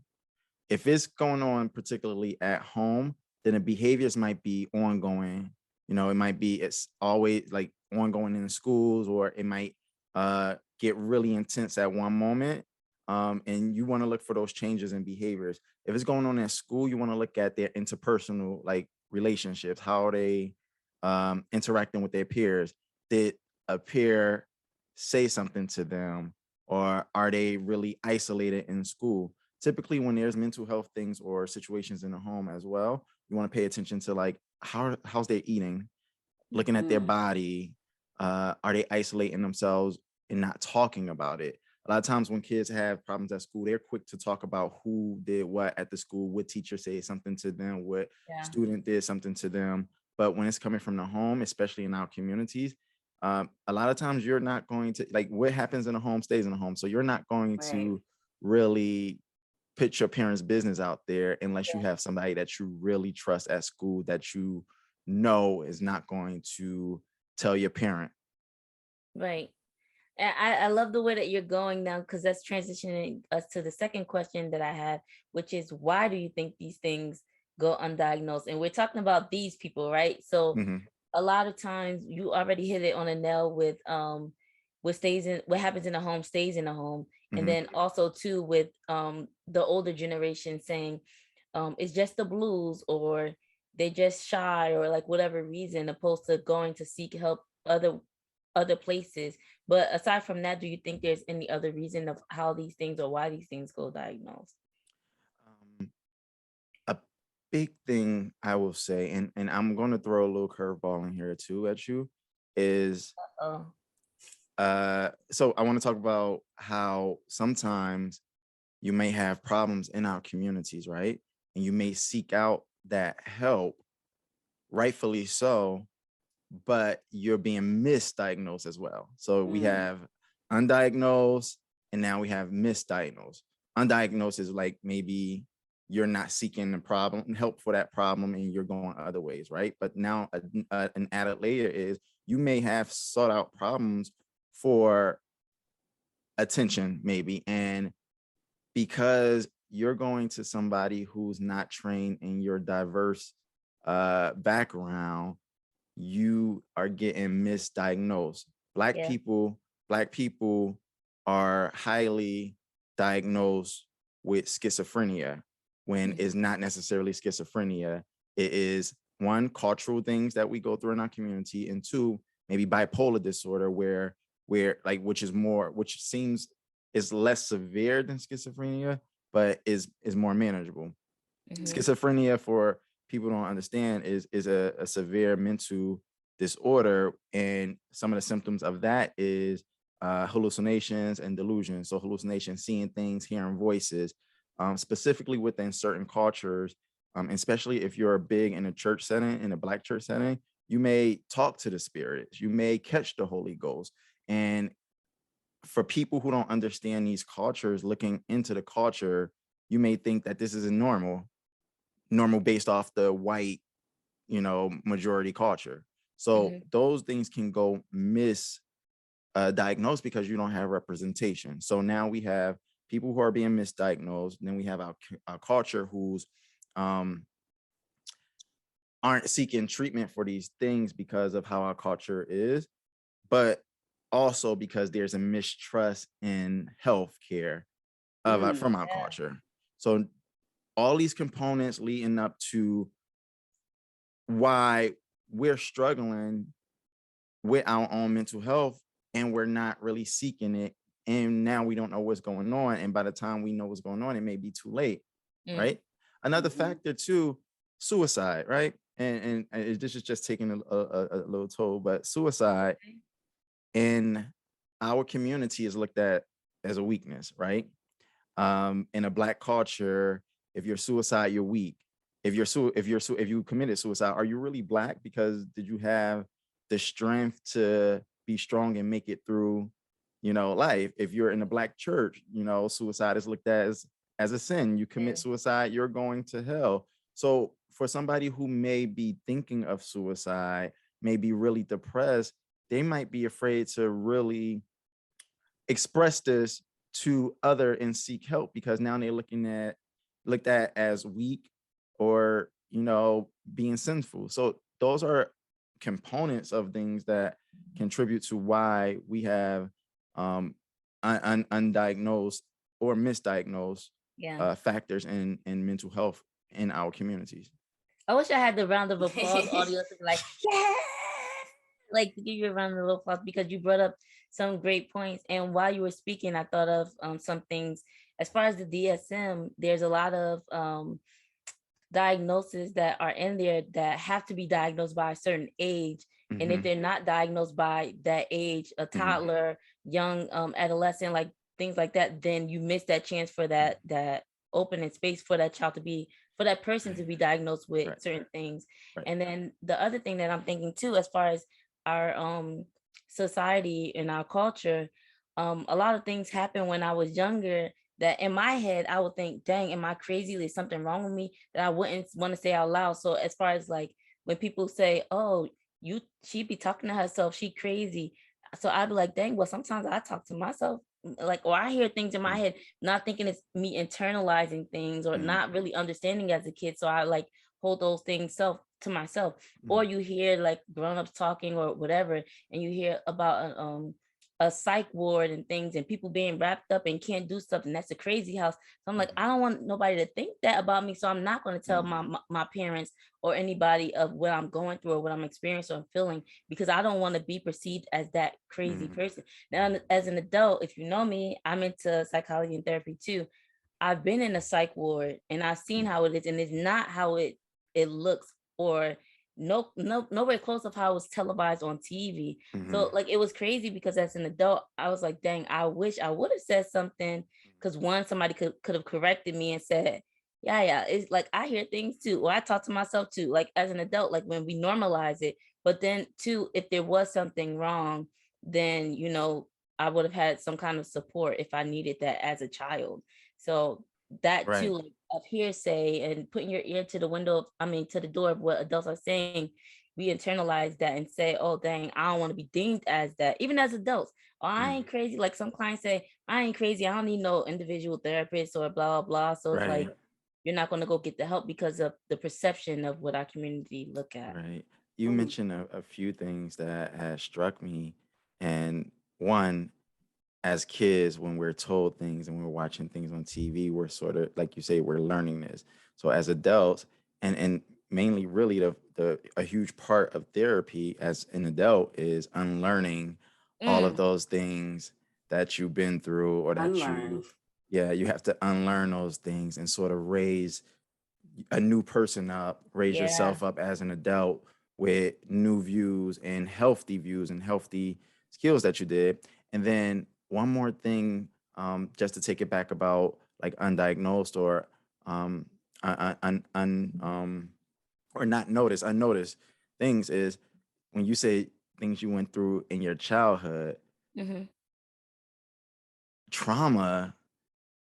if it's going on particularly at home, then the behaviors might be ongoing. You know, it might be, it's always like ongoing in the schools, or it might get really intense at one moment. And you want to look for those changes in behaviors. If it's going on at school, you want to look at their interpersonal like relationships. How are they interacting with their peers? Did a peer say something to them, or are they really isolated in school? Typically, when there's mental health things or situations in the home as well, you want to pay attention to like how's their eating, looking at their body. Are they isolating themselves and not talking about it? A lot of times when kids have problems at school, they're quick to talk about who did what at the school, what teacher said something to them, what student did something to them. But when it's coming from the home, especially in our communities, a lot of times you're not going to, like, what happens in the home stays in the home. So you're not going to really put your parents' business out there unless you have somebody that you really trust at school, that you know is not going to tell your parent. Right. And I love the way that you're going now, because that's transitioning us to the second question that I have, which is, why do you think these things go undiagnosed? And we're talking about these people, right? So a lot of times you already hit it on a nail with what happens in the home stays in the home. And then also too with the older generation saying it's just the blues, or they're just shy, or like whatever reason, opposed to going to seek help other places. But aside from that, do you think there's any other reason of how these things, or why these things go diagnosed? A big thing I will say, and I'm going to throw a little curveball in here too at you, is so I want to talk about how sometimes you may have problems in our communities, right? And you may seek out that help, rightfully so, but you're being misdiagnosed as well. So we have undiagnosed, and now we have misdiagnosed. Undiagnosed is like maybe you're not seeking the problem help for that problem, and you're going other ways, right? But now an added layer is you may have sought out problems for attention, maybe, and because you're going to somebody who's not trained in your diverse background, you are getting misdiagnosed. Black Yeah. people are highly diagnosed with schizophrenia when it's not necessarily schizophrenia. It is one, cultural things that we go through in our community, and two, maybe bipolar disorder, where like which seems is less severe than schizophrenia, but is more manageable. Schizophrenia, for people who don't understand, is a severe mental disorder, and some of the symptoms of that is hallucinations and delusions. So hallucinations, seeing things, hearing voices, specifically within certain cultures, especially if you're big in a church setting, in a Black church setting, you may talk to the spirits, you may catch the Holy Ghost. And for people who don't understand these cultures, looking into the culture, you may think that this is a normal based off the white, majority culture. So those things can go diagnosed because you don't have representation. So now we have people who are being misdiagnosed, and then we have our culture who's aren't seeking treatment for these things because of how our culture is, but also because there's a mistrust in healthcare from our culture. So all these components leading up to why we're struggling with our own mental health, and we're not really seeking it. And now we don't know what's going on. And by the time we know what's going on, it may be too late, right? Another factor too, suicide, right? And this is just taking a little toll, but suicide in our community is looked at as a weakness, right? In a Black culture, if you're suicide, you're weak. If you committed suicide, are you really Black? Because did you have the strength to be strong and make it through, life? If you're in a Black church, suicide is looked at as a sin. You commit suicide, you're going to hell. So for somebody who may be thinking of suicide, may be really depressed, they might be afraid to really express this to other and seek help, because now they're looked at as weak, or being sinful. So those are components of things that contribute to why we have undiagnosed or misdiagnosed factors in mental health in our communities. I wish I had the round of applause audio to be like, yeah, like to give you a round of applause, because you brought up some great points. And while you were speaking, I thought of some things. As far as the DSM, there's a lot of diagnoses that are in there that have to be diagnosed by a certain age. And if they're not diagnosed by that age, a toddler, young adolescent, like things like that, then you miss that chance for that opening space for that child to be, for that person to be diagnosed with certain things. And then the other thing that I'm thinking too, as far as our society and our culture, a lot of things happened when I was younger that in my head I would think, dang, am I crazy? There's something wrong with me that I wouldn't want to say out loud. So as far as like when people say, oh, she be talking to herself, she crazy. So I'd be like, dang, well, sometimes I talk to myself, like, or I hear things in my head, not thinking it's me internalizing things or not really understanding as a kid. So I like hold those things to myself. Or you hear like grown-ups talking or whatever, and you hear about a psych ward and things, and people being wrapped up and can't do stuff, and that's a crazy house. So I'm like, I don't want nobody to think that about me, so I'm not going to tell my parents or anybody of what I'm going through or what I'm experiencing or feeling, because I don't want to be perceived as that crazy person. Now, as an adult, if you know me, I'm into psychology and therapy too. I've been in a psych ward and I've seen how it is, and it's not how it looks, or nowhere close of how it was televised on TV. So like it was crazy, because as an adult, I was like, dang, I wish I would have said something, because one, somebody could have corrected me and said, yeah, it's like I hear things too, or I talk to myself too, like as an adult, like when we normalize it. But then too, if there was something wrong, then I would have had some kind of support if I needed that as a child. So that too, like, of hearsay and putting your ear to the window, to the door of what adults are saying, we internalize that and say, oh dang, I don't want to be deemed as that. Even as adults, oh, I ain't crazy. Like some clients say, I ain't crazy. I don't need no individual therapist or blah, blah, blah. So it's like, Right. you're not going to go get the help because of the perception of what our community look at. Right. You Mm. mentioned a few things that has struck me. And one, as kids, when we're told things and we're watching things on TV, we're sort of, like you say, we're learning this. So as adults, and mainly really the a huge part of therapy as an adult is unlearning all of Mm, those things that you've been through or that Unlearn. you have to unlearn those things and sort of raise a new person up, raise yeah. yourself up as an adult with new views and healthy skills that you did. And then one more thing, just to take it back about like undiagnosed or or not noticed, unnoticed things is when you say things you went through in your childhood, Mhm. trauma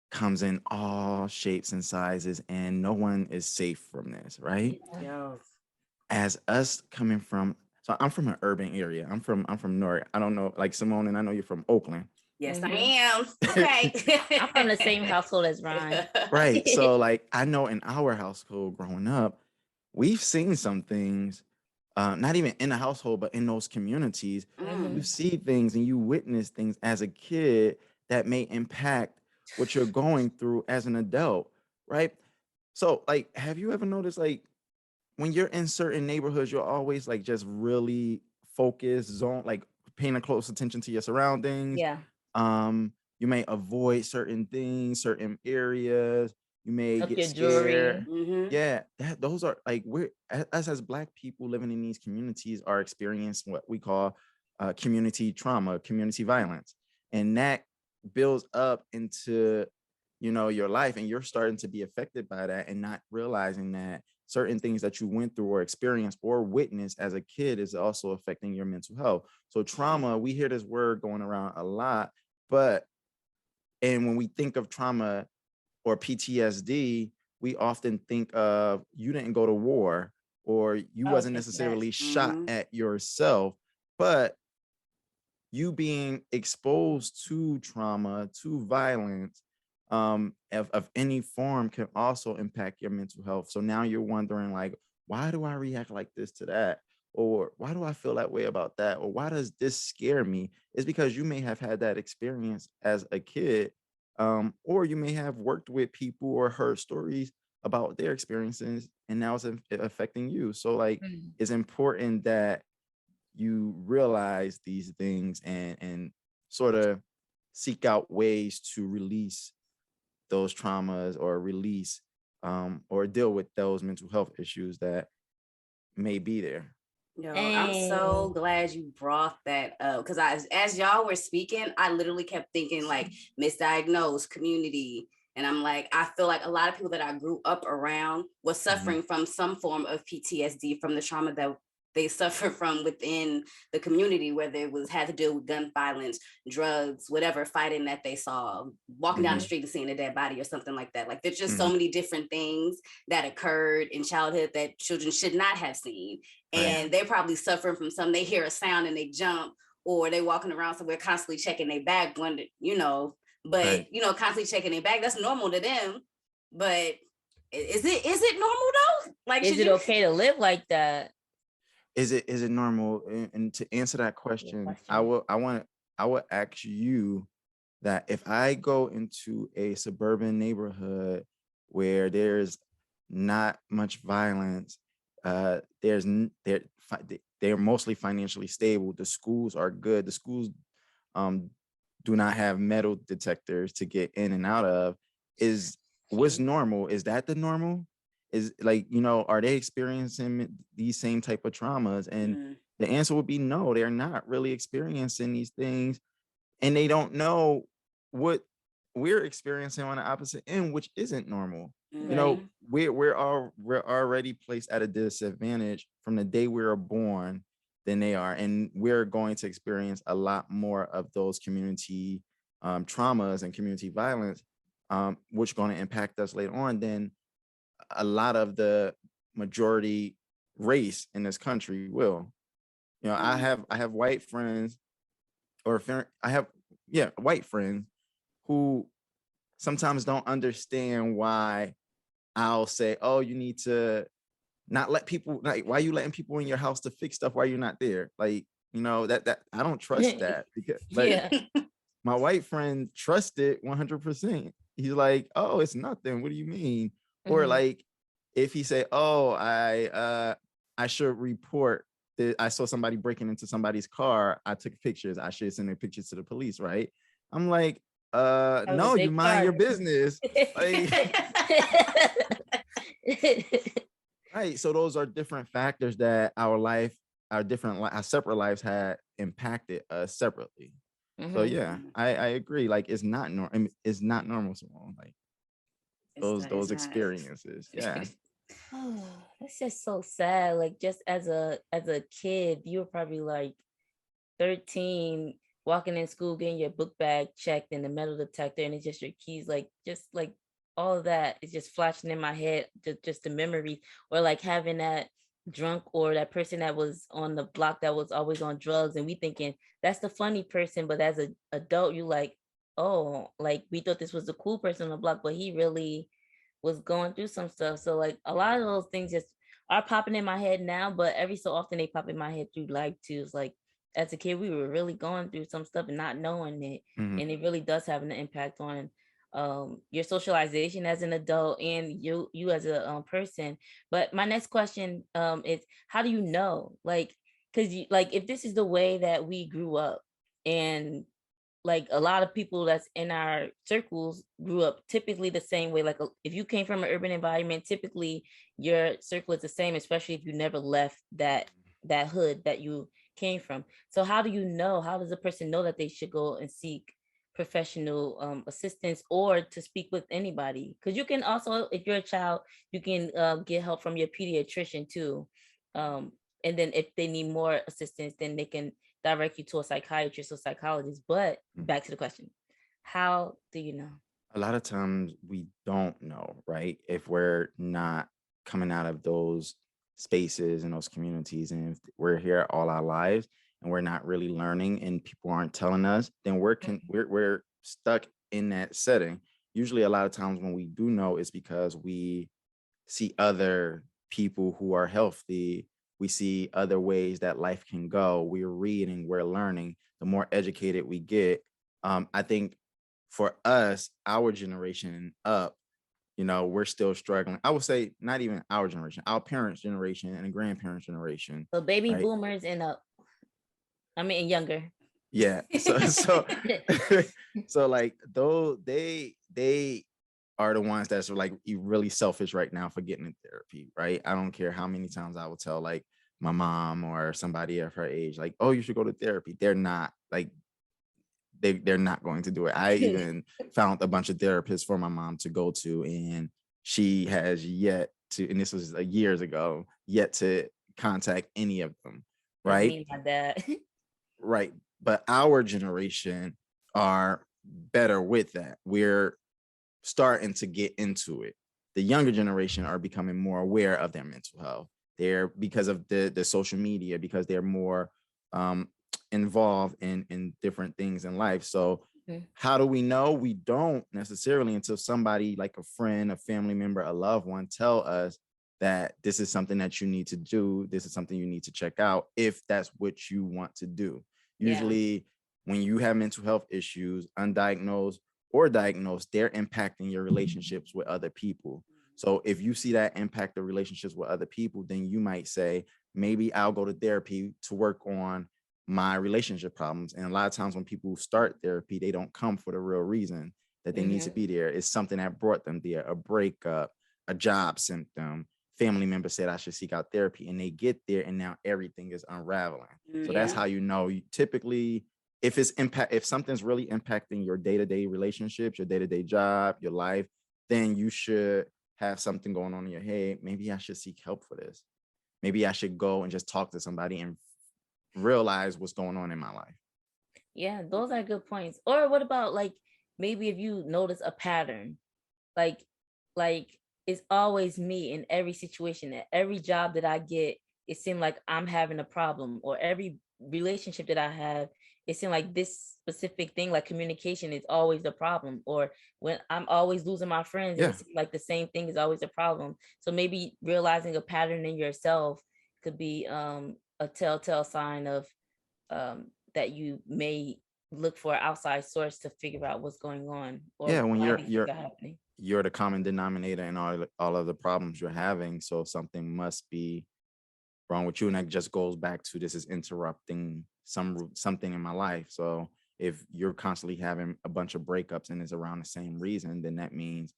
comes in all shapes and sizes, and no one is safe from this, right? Yo. As us coming from, so I'm from an urban area. I'm from Newark. I don't know, like Simone, and I know you're from Oakland. Yes, I Mhm. am. Okay. I'm from the same household as Ron. Right. So like I know in our household growing up, we've seen some things, not even in the household, but in those communities. Mm. You see things and you witness things as a kid that may impact what you're going through as an adult, right? So like, have you ever noticed like when you're in certain neighborhoods, you're always like just really focused, zone, like paying a close attention to your surroundings. Yeah. You may avoid certain things, certain areas. You may Tuck get your jewelry. scared. Mm-hmm. Yeah, those are like us as Black people living in these communities are experiencing what we call community trauma, community violence, and that builds up into your life, and you're starting to be affected by that and not realizing that certain things that you went through or experienced or witnessed as a kid is also affecting your mental health. So trauma, we hear this word going around a lot, but and when we think of trauma or PTSD, we often think of you didn't go to war or you wasn't Okay, yes. necessarily shot Mm-hmm. at yourself, but you being exposed to trauma, to violence, of any form can also impact your mental health. So now you're wondering like, why do I react like this to that? Or why do I feel that way about that? Or why does this scare me? It's because you may have had that experience as a kid, or you may have worked with people or heard stories about their experiences, and now it's affecting you. So like, Mm. it's important that you realize these things and sort of seek out ways to release those traumas or release or deal with those mental health issues that may be there. Yo, I'm so And glad you brought that up because as y'all were speaking, I literally kept thinking like misdiagnosed community. And I'm like, I feel like a lot of people that I grew up around was suffering from some form of PTSD from the trauma that they suffered from within the community, whether it was had to deal with gun violence, drugs, whatever fighting that they saw, walking down the Mhm. street and seeing a dead body or something like that. Like there's just so Mhm. many different things that occurred in childhood that children should not have seen, Right. and they're probably suffering from something. They hear a sound and they jump, or they walking around somewhere constantly checking their bag, but Right. constantly checking their bag. That's normal to them. But is it normal though? Like, is should it you? okay to live like that? Is it normal? And to answer that Good question, question. I would ask you that if I go into a suburban neighborhood where there's not much violence, they're mostly financially stable. The schools are good. The schools um, do not have metal detectors to get in and out of. Is what's normal? Is that the normal? Is like, are they experiencing these same type of traumas? And Mm, the answer would be no, they're not really experiencing these things, and they don't know what we're experiencing on the opposite end, which isn't normal. Right. mm-hmm. We're already placed at a disadvantage from the day we were born than they are, and we're going to experience a lot more of those community traumas and community violence, which are going to impact us later on than a lot of the majority race in this country will. I have white friends I have, white friends who sometimes don't understand why I'll say, oh, you need to not let people, like, why are you letting people in your house to fix stuff while you're not there? Like, that I don't trust that, because like Yeah. my white friend trusted 100%. He's like, oh, it's nothing. What do you mean? Or Mhm. like, if he say, oh, I should report that I saw somebody breaking into somebody's car. I took pictures. I should send the pictures to the police, right? I'm like, That was a no, you big mind your part. business. Like, right. So those are different factors that our separate lives had impacted us separately. So Mhm. yeah, I agree. Like, it's not normal. It's not normal, Simone. Like It's those not. experiences. Yeah. Oh, that's just so sad. Like just as a kid, you were probably like 13, walking in school, getting your book bag checked in the metal detector, and it's just your keys, like just like all of that is just flashing in my head, just the memory, or like having that drunk or that person that was on the block that was always on drugs, and we thinking that's the funny person, but as an adult, you like, oh, like we thought this was the cool person on the block, but he really was going through some stuff. So like a lot of those things just are popping in my head now, but every so often they pop in my head through life too. It's like as a kid, we were really going through some stuff and not knowing it. Mhm. And it really does have an impact on your socialization as an adult and you as a person. But my next question is, how do you know? Like, because you like if this is the way that we grew up, and like a lot of people that's in our circles grew up typically the same way. Like if you came from an urban environment, typically your circle is the same, especially if you never left that hood that you came from. So how do you know? How does a person know that they should go and seek professional assistance or to speak with anybody? Because you can also, if you're a child, you can get help from your pediatrician too. Um, and then if they need more assistance, then they can direct you to a psychiatrist or psychologist. But Mhm. back to the question, how do you know? A lot of times we don't know, right? If we're not coming out of those spaces and those communities, and if we're here all our lives and we're not really learning and people aren't telling us, then we're stuck in that setting. Usually a lot of times when we do know, it's because we see other people who are healthy. We see other ways that life can go. We're reading, we're learning. The more educated we get, I think for us, our generation and up, we're still struggling. I would say not even our generation, our parents' generation and the grandparents' generation, So baby right? boomers and up, I mean, and younger. Yeah. So so like though they are the ones that's like really selfish right now for getting in therapy, right? I don't care how many times I will tell like my mom or somebody of her age, like, oh, you should go to therapy. They're not like they're not going to do it. I even found a bunch of therapists for my mom to go to, and she has yet to, and this was years ago, yet to contact any of them, That's right? me and my dad. Right. But our generation are better with that. We're starting to get into it. The younger generation are becoming more aware of their mental health. They're because of the social media, because they're more um, involved in different things in life. So Mhm. how do we know? We don't necessarily until somebody like a friend, a family member, a loved one tell us that this is something that you need to do. This is something you need to check out if that's what you want to do. Yeah. Usually when you have mental health issues, undiagnosed or diagnosed, they're impacting your relationships with other people. So if you see that impact the relationships with other people, then you might say, maybe I'll go to therapy to work on my relationship problems. And a lot of times when people start therapy, they don't come for the real reason that they need to be there. It's something that brought them there, a breakup, a job symptom. Family member said I should seek out therapy, and they get there and now everything is unraveling. So that's Yeah. how you know. You typically, if something's really impacting your day-to-day relationships, your day-to-day job, your life, then you should have something going on in your head. Maybe I should seek help for this. Maybe I should go and just talk to somebody and realize what's going on in my life. Yeah, those are good points. Or what about like maybe if you notice a pattern, like like it's always me in every situation, at every job that I get, it seems like I'm having a problem, or every relationship that I have, it seemed like this specific thing, like communication, is always the problem. Or when I'm always losing my friends, and Yeah. it seems like the same thing is always a problem. So maybe realizing a pattern in yourself could be a telltale sign of that you may look for an outside source to figure out what's going on or Yeah, when why these things are happening. you're the common denominator in all of the problems you're having. So something must be wrong with you. And that just goes back to, this is interrupting something in my life. So if you're constantly having a bunch of breakups and it's around the same reason, then that means,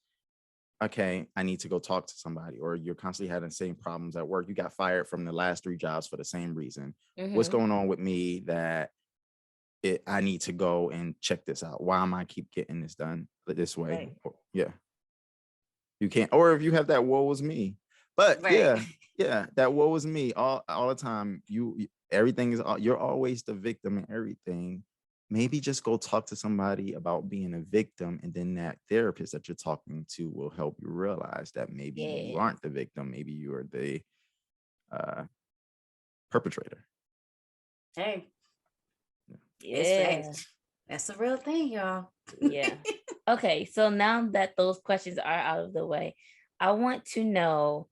okay, I need to go talk to somebody. Or you're constantly having the same problems at work. You got fired from the last 3 jobs for the same reason. What's going on with me that I need to go and check this out? Why am I keep getting this done this way? Right. Yeah. You can't, or if you have that woe is me. But Right. yeah, that woe is me all the time. Everything is, you're always the victim in everything. Maybe just go talk to somebody about being a victim, and then that therapist that you're talking to will help you realize that maybe you aren't the victim. Maybe you are the perpetrator. Hey, Yeah. that's a real thing, y'all. Yeah. Okay, so now that those questions are out of the way, I want to know,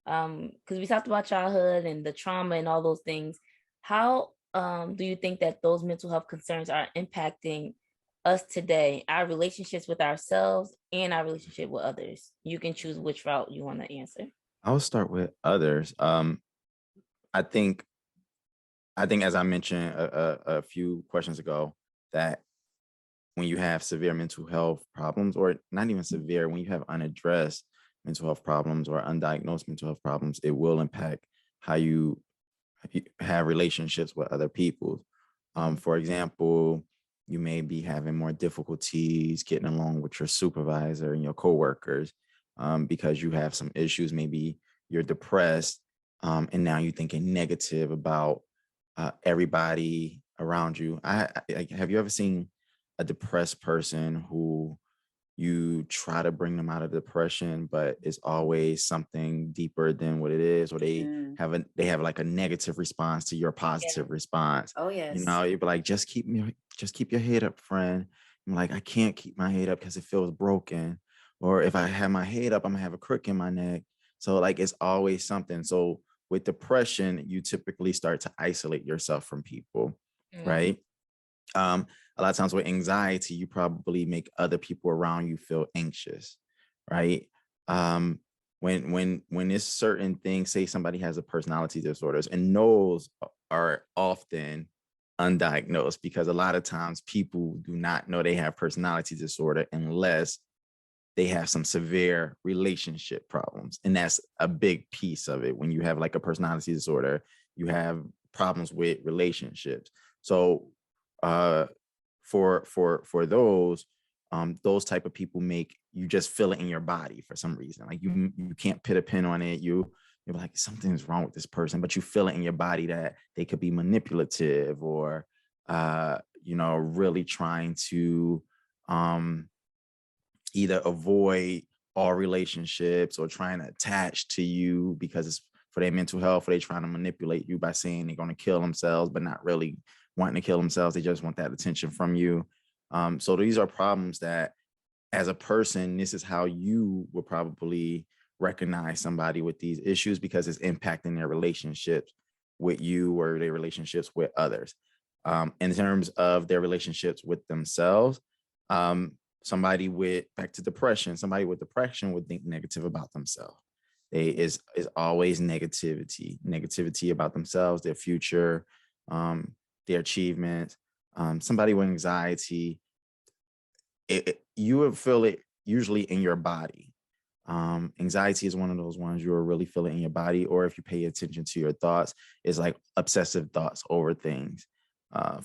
because we talked about childhood and the trauma and all those things, how do you think that those mental health concerns are impacting us today, our relationships with ourselves and our relationship with others? You can choose which route you want to answer. I'll start with others. I think as I mentioned a few questions ago, that when you have severe mental health problems, or not even severe, when you have unaddressed mental health problems or undiagnosed mental health problems, it will impact how you have relationships with other people. For example, you may be having more difficulties getting along with your supervisor and your coworkers because you have some issues. Maybe you're depressed, and now you're thinking negative about everybody around you. Have you ever seen a depressed person who you try to bring them out of depression, but it's always something deeper than what it is, or they have like a negative response to your positive response? Oh yes. You know, you'd be like, just keep your head up, friend. I'm like, I can't keep my head up because it feels broken. Or if I have my head up, I'm gonna have a crook in my neck. So like, it's always something. So with depression, you typically start to isolate yourself from people, right? A lot of times with anxiety, you probably make other people around you feel anxious, right? When it's certain things, say somebody has a personality disorders, and those are often undiagnosed, because a lot of times people do not know they have personality disorder unless they have some severe relationship problems. And that's a big piece of it. When you have like a personality disorder, you have problems with relationships. So for those type of people make you just feel it in your body for some reason. Like you can't put a pin on it. You're like, something's wrong with this person, but you feel it in your body that they could be manipulative, or really trying to either avoid all relationships, or trying to attach to you because it's for their mental health, or they trying to manipulate you by saying they're going to kill themselves, but not really wanting to kill themselves. They just want that attention from you. So these are problems that, as a person, this is how you will probably recognize somebody with these issues, because it's impacting their relationships with you or their relationships with others. In terms of their relationships with themselves, somebody with, back to depression, somebody with depression would think negative about themselves. Is always negativity about themselves, their future, their achievements. Somebody with anxiety, you would feel it usually in your body. Anxiety is one of those ones you will really feel it in your body, or if you pay attention to your thoughts, it's like obsessive thoughts over things.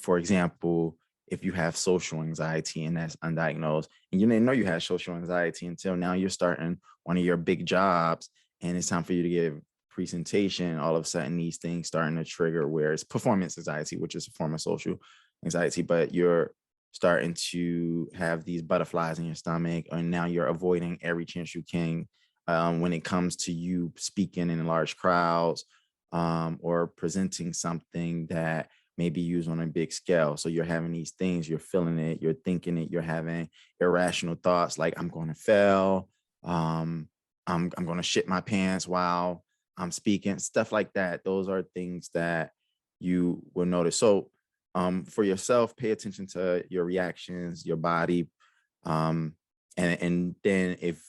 For example, if you have social anxiety and that's undiagnosed, and you didn't know you had social anxiety until now you're starting one of your big jobs and it's time for you to give presentation, all of a sudden these things starting to trigger, where it's performance anxiety, which is a form of social anxiety, but you're starting to have these butterflies in your stomach, and now you're avoiding every chance you can when it comes to you speaking in large crowds, or presenting something that maybe used on a big scale. So you're having these things, you're feeling it, you're thinking it, you're having irrational thoughts like I'm going to fail, I'm going to shit my pants while I'm speaking, stuff like that. Those are things that you will notice. So for yourself, pay attention to your reactions, your body, and then if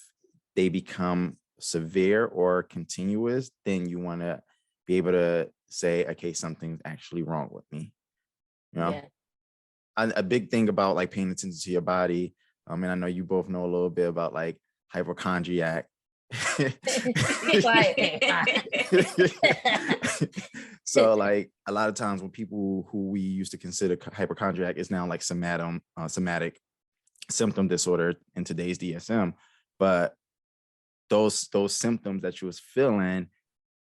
they become severe or continuous, then you want to be able to say, okay, something's actually wrong with me. You know, Yeah. a big thing about like paying attention to your body. And I know you both know a little bit about like hypochondriac. Quiet. So like a lot of times when people who we used to consider hypochondriac is now like somatic symptom disorder in today's DSM, but those symptoms that you was feeling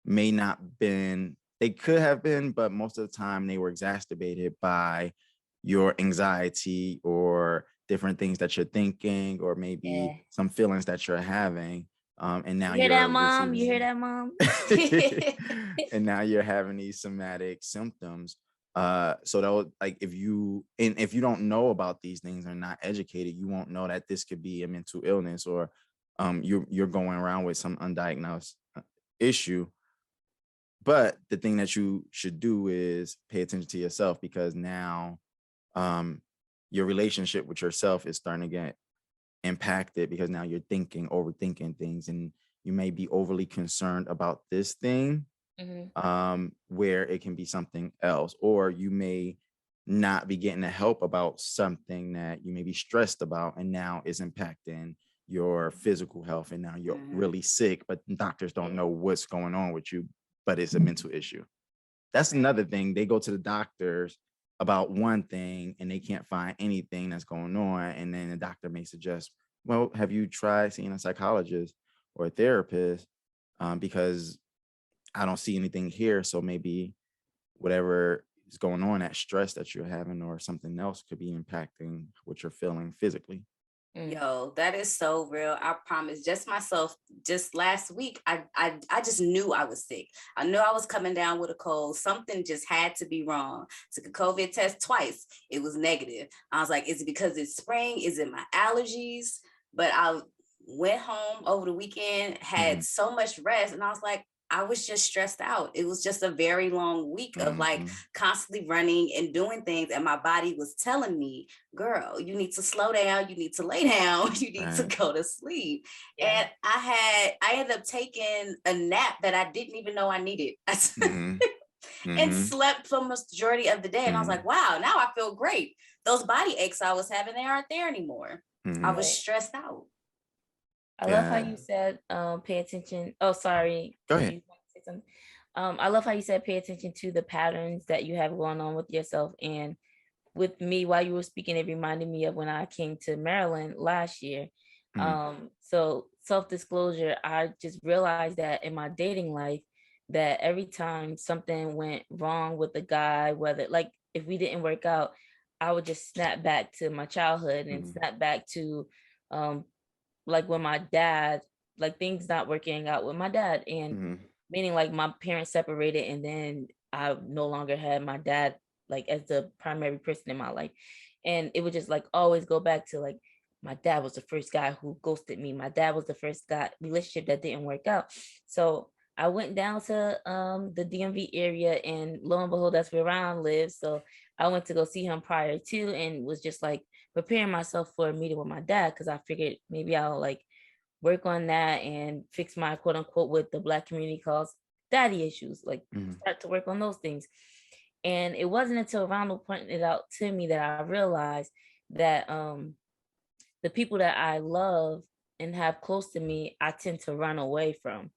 may not been, they could have been, but most of the time they were exacerbated by your anxiety or different things that you're thinking, or maybe some feelings that you're having. And now you hear that, Mom? receiving You hear that, Mom? and now you're having these somatic symptoms. So that would, like, if you don't know about these things or not educated, you won't know that this could be a mental illness, or you're going around with some undiagnosed issue. But the thing that you should do is pay attention to yourself, because now your relationship with yourself is starting to get impacted, because now you're overthinking things, and you may be overly concerned about this thing, where it can be something else, or you may not be getting the help about something that you may be stressed about, and now is impacting your physical health, and now you're really sick, but doctors don't know what's going on with you, but it's a mental issue. That's another thing. They go to the doctors about one thing and they can't find anything that's going on, and then the doctor may suggest, well, have you tried seeing a psychologist or a therapist, because I don't see anything here, so maybe whatever is going on, that stress that you're having or something else, could be impacting what you're feeling physically. Yo, that is so real. I promise. Just myself, just last week, I just knew I was sick. I knew I was coming down with a cold. Something just had to be wrong. Took a COVID test twice. It was negative. I was like, is it because it's spring? Is it my allergies? But I went home over the weekend, had so much rest, and I was like, I was just stressed out. It was just a very long week of like constantly running and doing things. And my body was telling me, girl, you need to slow down. You need to lay down. You need to go to sleep. Yeah. And I ended up taking a nap that I didn't even know I needed. And slept for the majority of the day. And I was like, wow, now I feel great. Those body aches I was having, they aren't there anymore. I was stressed out. I love how you said pay attention. Oh, sorry. Go ahead. I love how you said pay attention to the patterns that you have going on with yourself. And with me, while you were speaking, it reminded me of when I came to Maryland last year. So self-disclosure, I just realized that in my dating life, that every time something went wrong with the guy, whether like if we didn't work out, I would just snap back to my childhood and snap back to like when my dad, like things not working out with my dad, and meaning like my parents separated, and then I no longer had my dad like as the primary person in my life. And it would just like always go back to like, my dad was the first guy who ghosted me. My dad was the first guy relationship that didn't work out. So I went down to the DMV area, and lo and behold, that's where Ron lives. So I went to go see him prior to, and was just like preparing myself for a meeting with my dad, because I figured maybe I'll like work on that and fix my quote unquote, what the Black community calls daddy issues, like start to work on those things. And it wasn't until Ronald pointed it out to me that I realized that the people that I love and have close to me, I tend to run away from.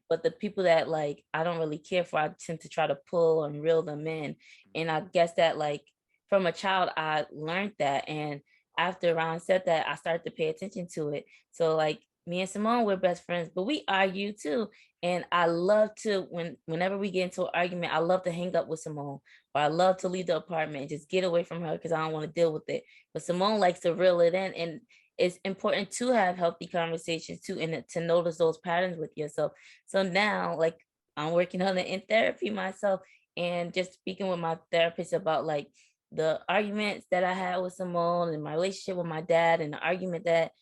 But the people that like I don't really care for, I tend to try to pull and reel them in. And I guess that like from a child, I learned that. And after Ron said that, I started to pay attention to it. So like me and Simone, we're best friends, but we argue too. And I love to, whenever we get into an argument, I love to hang up with Simone, or I love to leave the apartment and just get away from her because I don't want to deal with it. But Simone likes to reel it in. And it's important to have healthy conversations too, and to notice those patterns with yourself. So now, like, I'm working on it in therapy myself, and just speaking with my therapist about like the arguments that I had with Simone and my relationship with my dad, and the argument that,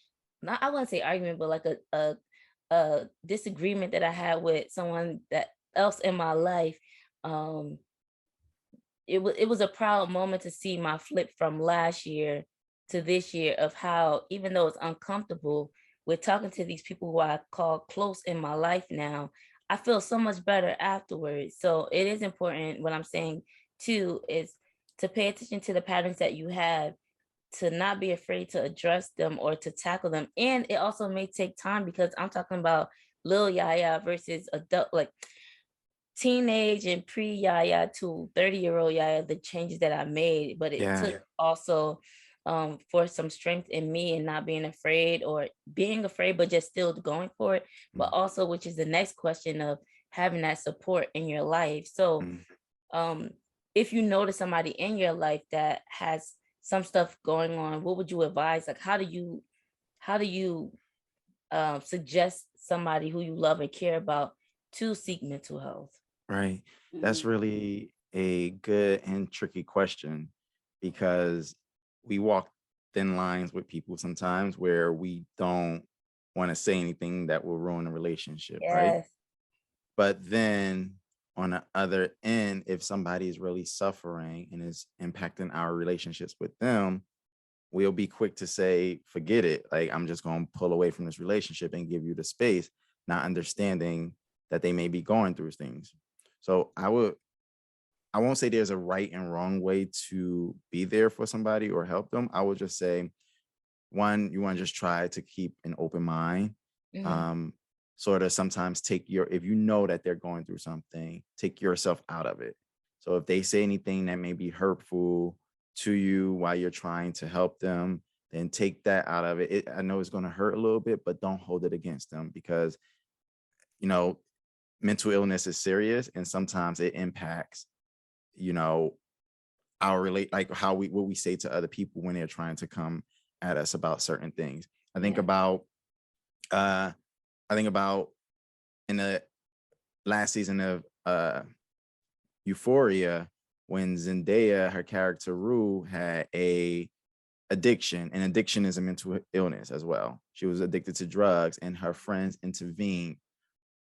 not, I wouldn't say argument, but like a disagreement that I had with someone that else in my life. um it was a proud moment to see my flip from last year to this year, of how, even though it's uncomfortable with talking to these people who I call close in my life now, I feel so much better afterwards. So it is important, what I'm saying too is to pay attention to the patterns that you have, to not be afraid to address them or to tackle them. And it also may take time, because I'm talking about little Yaya versus adult, like teenage and pre Yaya to 30-year-old Yaya, the changes that I made. But it Yeah. took also for some strength in me and not being afraid, or being afraid but just still going for it. But also, which is the next question of having that support in your life. So um if you notice somebody in your life that has some stuff going on, what would you advise? Like, how do you suggest somebody who you love and care about to seek mental health? Right. That's really a good and tricky question, because we walk thin lines with people sometimes where we don't want to say anything that will ruin a relationship, right? Yes. But then on the other end, if somebody is really suffering and is impacting our relationships with them, we'll be quick to say, forget it. Like, I'm just going to pull away from this relationship and give you the space, not understanding that they may be going through things. So I won't say there's a right and wrong way to be there for somebody or help them. I would just say, one, you want to just try to keep an open mind. Mhm. Sort of sometimes if you know that they're going through something, take yourself out of it. So if they say anything that may be hurtful to you while you're trying to help them, then take that out of it. I know it's going to hurt a little bit, but don't hold it against them, because, you know, mental illness is serious, and sometimes it impacts, you know, like what we say to other people when they're trying to come at us about certain things. I think Yeah. about in the last season of Euphoria, when Zendaya, her character Rue, had a addiction, and addiction is a mental illness as well. She was addicted to drugs, and her friends intervened.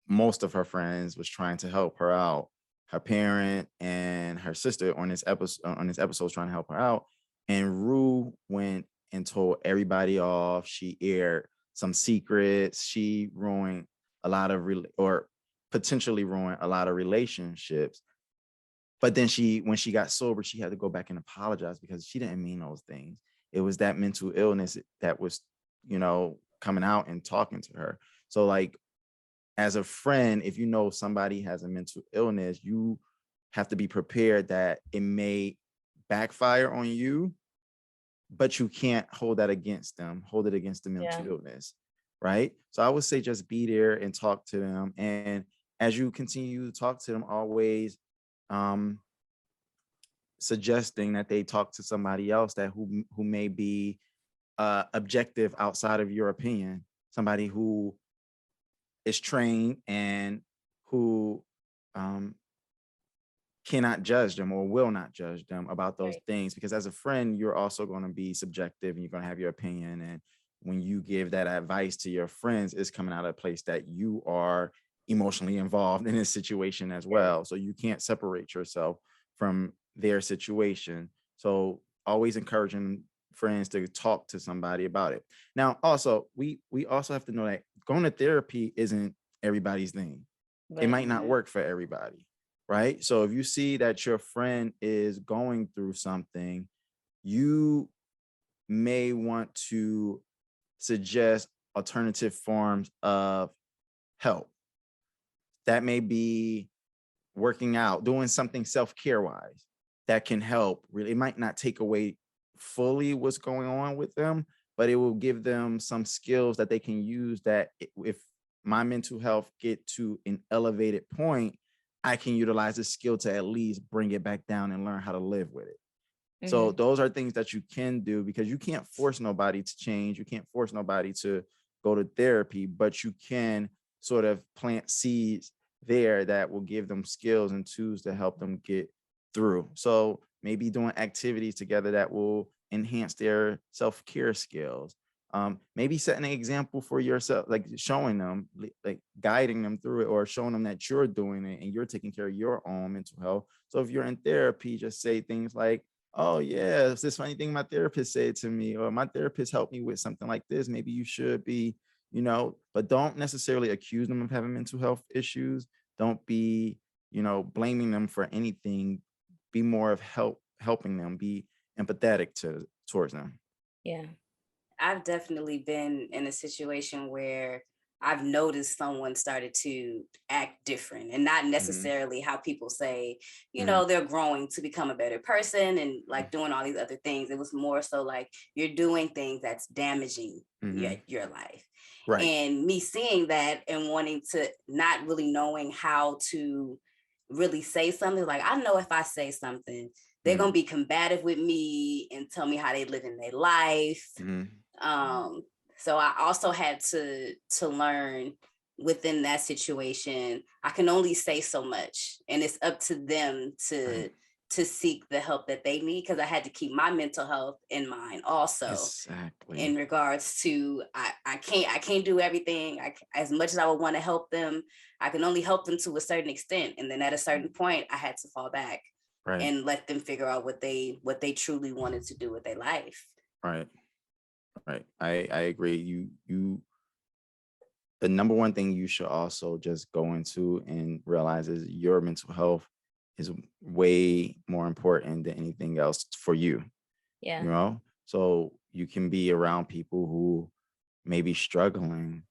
Most of her friends was trying to help her out. Her parent and her sister on this episode was trying to help her out. And Rue went and told everybody off. She aired some secrets. She ruined a lot of or potentially ruined a lot of relationships. But then when she got sober, she had to go back and apologize, because she didn't mean those things. It was that mental illness that was, coming out and talking to her. So, like, as a friend, if you know somebody has a mental illness, you have to be prepared that it may backfire on you, but you can't hold it against the mental illness, right? So I would say just be there and talk to them. And as you continue to talk to them, always suggesting that they talk to somebody else who may be objective outside of your opinion, somebody who is trained and who cannot judge them or will not judge them about those things. Because as a friend, you're also going to be subjective and you're going to have your opinion. And when you give that advice to your friends, it's coming out of a place that you are emotionally involved in this situation as well. So you can't separate yourself from their situation. So always encouraging friends to talk to somebody about it. Now, also, we also have to know that going to therapy isn't everybody's thing. It might not work for everybody, right? So if you see that your friend is going through something, you may want to suggest alternative forms of help. That may be working out, doing something self-care wise that can help. Really, it might not take away fully what's going on with them, but it will give them some skills that they can use, that if my mental health get to an elevated point, I can utilize this skill to at least bring it back down and learn how to live with it. So those are things that you can do, because you can't force nobody to change. You can't force nobody to go to therapy, but you can sort of plant seeds there that will give them skills and tools to help them get through. So maybe doing activities together that will enhance their self-care skills. Maybe setting an example for yourself, like showing them, like guiding them through it, or showing them that you're doing it and you're taking care of your own mental health. So if you're in therapy, just say things like, oh yeah, it's this funny thing my therapist said to me, or my therapist helped me with something like this. Maybe you should be, but don't necessarily accuse them of having mental health issues. Don't be, blaming them for anything. Be more of helping them, be empathetic towards them. Yeah. I've definitely been in a situation where I've noticed someone started to act different, and not necessarily how people say, they're growing to become a better person and like doing all these other things. It was more so like you're doing things that's damaging your life. Right. And me seeing that and wanting to, not really knowing how to really say something, like I know if I say something, they're going to be combative with me and tell me how they live in their life. So I also had to learn within that situation, I can only say so much, and it's up to them to seek the help that they need, because I had to keep my mental health in mind also. Exactly. In regards to I can't do everything. As much as I would want to help them, I can only help them to a certain extent, and then at a certain point I had to fall back and let them figure out what they truly wanted to do with their life. Right. I agree. You the number one thing you should also just go into and realize is your mental health is way more important than anything else for you. Yeah. So you can be around people who may be struggling,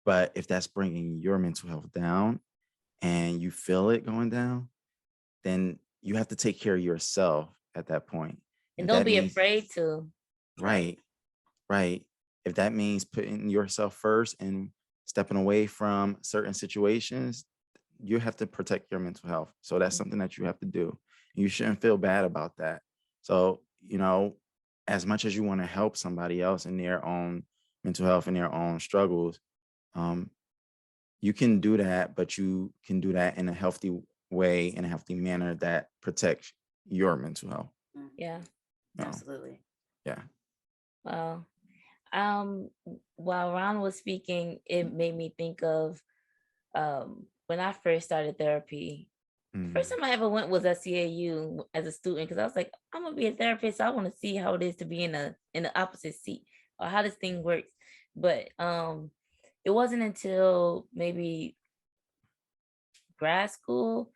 but if that's bringing your mental health down and you feel it going down, then you have to take care of yourself at that point. And don't be afraid to. Right. If that means putting yourself first and stepping away from certain situations, you have to protect your mental health. So that's something that you have to do. You shouldn't feel bad about that. So, as much as you want to help somebody else in their own mental health and their own struggles, you can do that, but you can do that in a healthy way, in a healthy manner that protects your mental health. Yeah. Absolutely. Yeah. Wow. While Ron was speaking, it made me think of when I first started therapy. First time I ever went was at CAU as a student, because I was like, I'm gonna be a therapist. So I want to see how it is to be in the opposite seat, or how this thing works. But it wasn't until maybe grad school,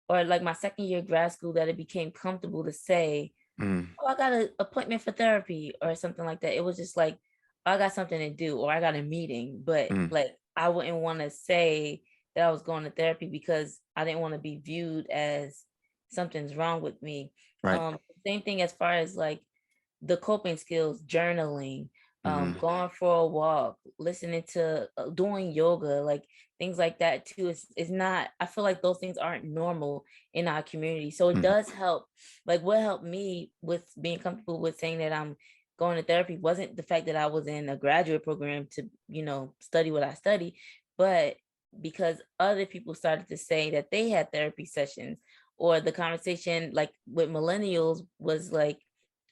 or like my second year grad school, that it became comfortable to say, oh, I got an appointment for therapy or something like that. It was just like, I got something to do, or I got a meeting, but like I wouldn't want to say that I was going to therapy because I didn't want to be viewed as something's wrong with me. Right. Same thing as far as like the coping skills, journaling, going for a walk, listening to doing yoga, like things like that too. It's not, I feel like those things aren't normal in our community. So it does help. Like what helped me with being comfortable with saying that I'm going to therapy wasn't the fact that I was in a graduate program to, study what I study, but because other people started to say that they had therapy sessions, or the conversation like with millennials was like,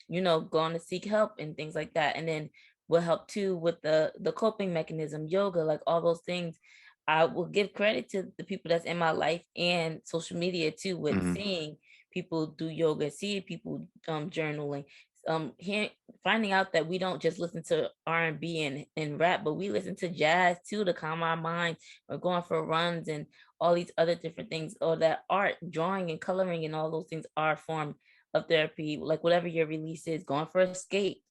going to seek help and things like that. And then will help too with the coping mechanism, yoga, like all those things. I will give credit to the people that's in my life and social media too, with seeing people do yoga, seeing people journaling, finding out that we don't just listen to R&B and rap, but we listen to jazz too to calm our mind, or going for runs and all these other different things, or that art, drawing and coloring and all those things are a form of therapy, like whatever your release is, going for a skate,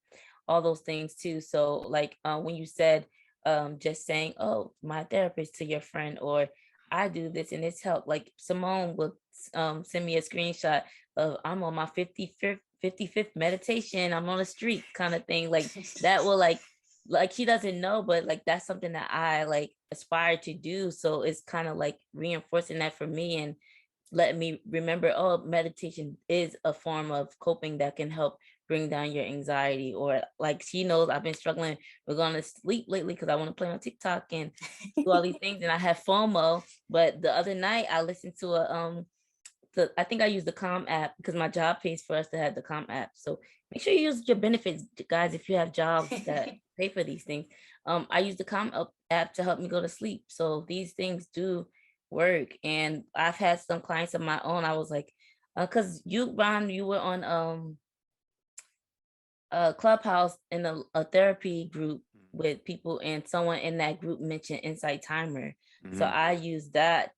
all those things too. So like when you said just saying, oh, my therapist to your friend, or I do this and it's helped, like Simone will send me a screenshot of I'm on my 55th meditation, I'm on a streak kind of thing, like that will like she doesn't know, but like that's something that I like aspire to do. So it's kind of like reinforcing that for me and let me remember, oh, meditation is a form of coping that can help bring down your anxiety. Or like she knows I've been struggling with going to sleep lately because I want to play on TikTok and do all these things, and I have FOMO. But the other night I listened to I think I use the Calm app because my job pays for us to have the Calm app. So make sure you use your benefits, guys, if you have jobs that pay for these things. I use the Calm app to help me go to sleep. So these things do work. And I've had some clients of my own. I was like, because you, Ron, you were on a Clubhouse in a therapy group with people, and someone in that group mentioned Insight Timer. So I use that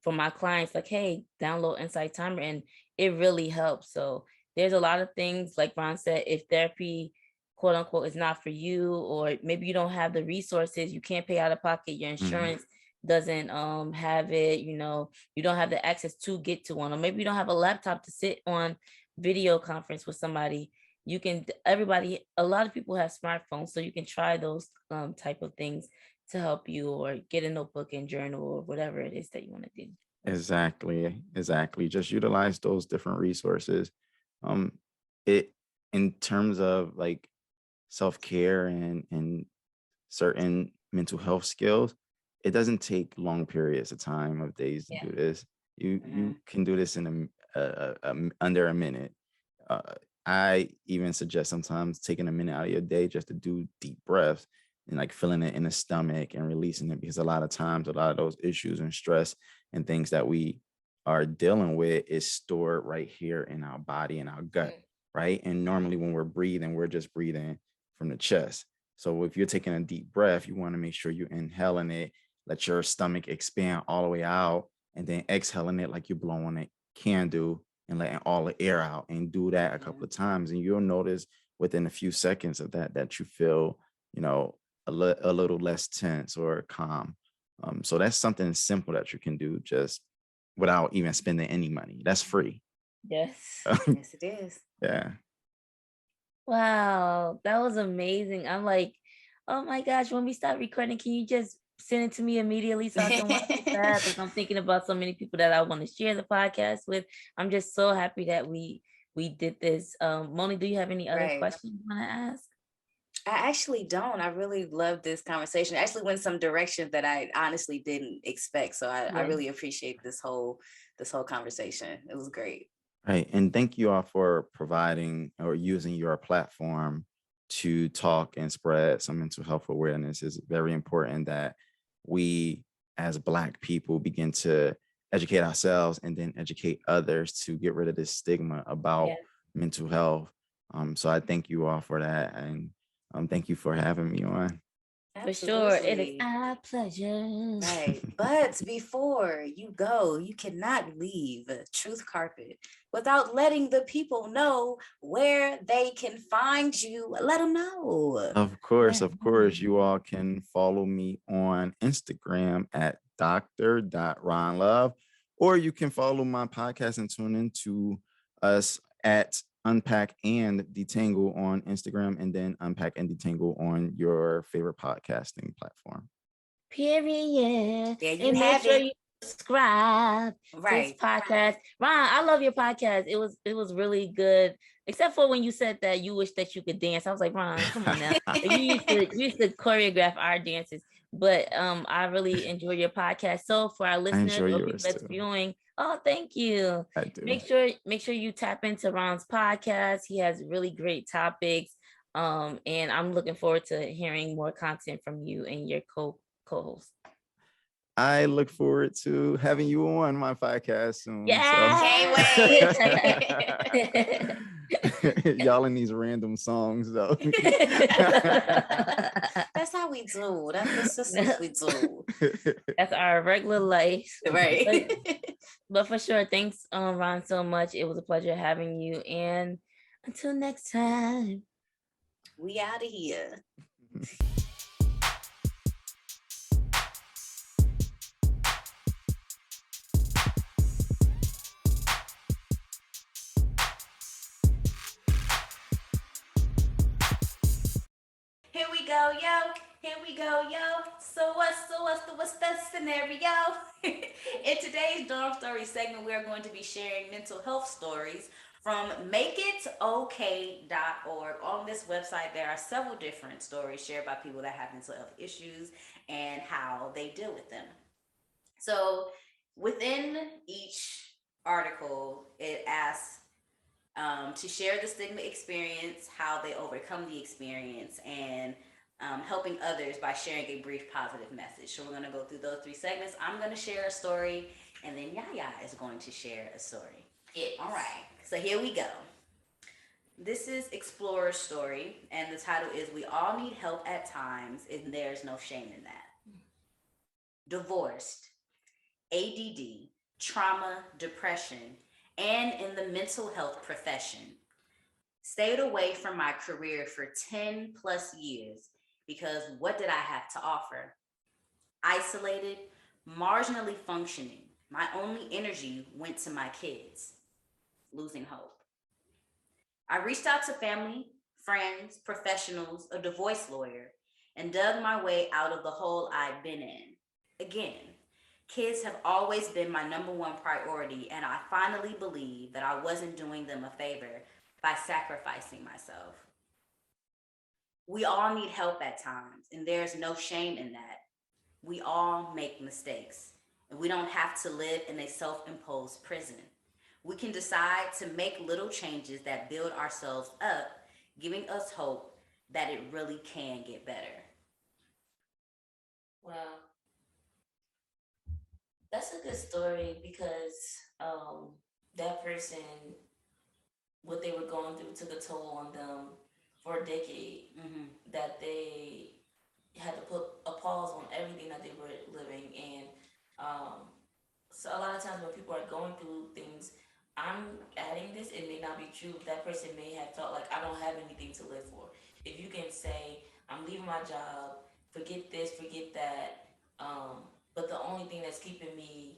for my clients, like, hey, download Insight Timer, and it really helps. So there's a lot of things, like Ron said, if therapy, quote unquote, is not for you, or maybe you don't have the resources, you can't pay out of pocket, your insurance doesn't have it, you don't have the access to get to one, or maybe you don't have a laptop to sit on video conference with somebody. You can, a lot of people have smartphones, so you can try those type of things to help you, or get a notebook and journal, or whatever it is that you want to do. Exactly. Just utilize those different resources. It in terms of like self-care and certain mental health skills, it doesn't take long periods of time of days to do this. You can do this in under a minute. I even suggest sometimes taking a minute out of your day just to do deep breaths and like feeling it in the stomach and releasing it, because a lot of times, a lot of those issues and stress and things that we are dealing with is stored right here in our body and our gut, right? And normally when we're breathing, we're just breathing from the chest. So if you're taking a deep breath, you want to make sure you're inhaling it, let your stomach expand all the way out, and then exhaling it like you're blowing a candle and letting all the air out, and do that a couple of times. And you'll notice within a few seconds of that you feel, a little less tense or calm. So that's something simple that you can do just without even spending any money. That's free. Yes. Yes, it is. Yeah. Wow, that was amazing. I'm like, oh my gosh, when we start recording, can you just send it to me immediately so I can watch that? Because I'm thinking about so many people that I want to share the podcast with. I'm just so happy that we did this. Monie, do you have any other questions you want to ask? I actually don't. I really love this conversation. It actually went some directions that I honestly didn't expect. So I really appreciate this whole conversation. It was great. Right. And thank you all for providing or using your platform to talk and spread some mental health awareness. It's very important that we as Black people begin to educate ourselves and then educate others to get rid of this stigma about mental health. So I thank you all for that. And thank you for having me on. For sure. It is our pleasure. Right. But before you go, you cannot leave Truth Carpet without letting the people know where they can find you. Let them know. Of course. You all can follow me on Instagram at dr.ronlove, or you can follow my podcast and tune into us at Unpack and Detangle on Instagram, and then Unpack and Detangle on your favorite podcasting platform. Period. There you and have make sure it. you subscribe to this podcast. Ron, I love your podcast. It was really good. Except for when you said that you wish that you could dance. I was like, Ron, come on now. you used to choreograph our dances. But I really enjoy your podcast. So for our listeners or people that's viewing, oh, thank you. I do. Make sure you tap into Ron's podcast. He has really great topics. And I'm looking forward to hearing more content from you and your co-host. I look forward to having you on my podcast soon. Yeah, can't wait. Y'all in these random songs though. That's how we do. That's just what we do. That's our regular life. Right. But for sure, thanks, Ron, so much. It was a pleasure having you. And until next time, we out of here. Here we go, yo. Here we go, yo. So what's the scenario? In today's Dorm Story segment, we are going to be sharing mental health stories From makeitokay.org. On this website, there are several different stories shared by people that have mental health issues and how they deal with them. So within each article, it asks to share the stigma experience, how they overcome the experience, and helping others by sharing a brief positive message. So we're going to go through those 3 segments. I'm going to share a story, and then Yaya is going to share a story. Yes. All right, so here we go. This is Explorer's story, and the title is We All Need Help at Times, and There's No Shame in That. Divorced, ADD, trauma, depression, and in the mental health profession. Stayed away from my career for 10 plus years because what did I have to offer? Isolated, marginally functioning. My only energy went to my kids. Losing hope. I reached out to family, friends, professionals, a divorce lawyer, and dug my way out of the hole I'd been in. Again, kids have always been my number 1 priority, and I finally believed that I wasn't doing them a favor by sacrificing myself. We all need help at times, and there's no shame in that. We all make mistakes, and we don't have to live in a self-imposed prison. We can decide to make little changes that build ourselves up, giving us hope that it really can get better. Well, that's a good story because that person, what they were going through took a toll on them for a decade, that they had to put a pause on everything that they were living. And so a lot of times when people are going through things, I'm adding this, it may not be true. That person may have felt like I don't have anything to live for. If you can say, I'm leaving my job, forget this, forget that, but the only thing that's keeping me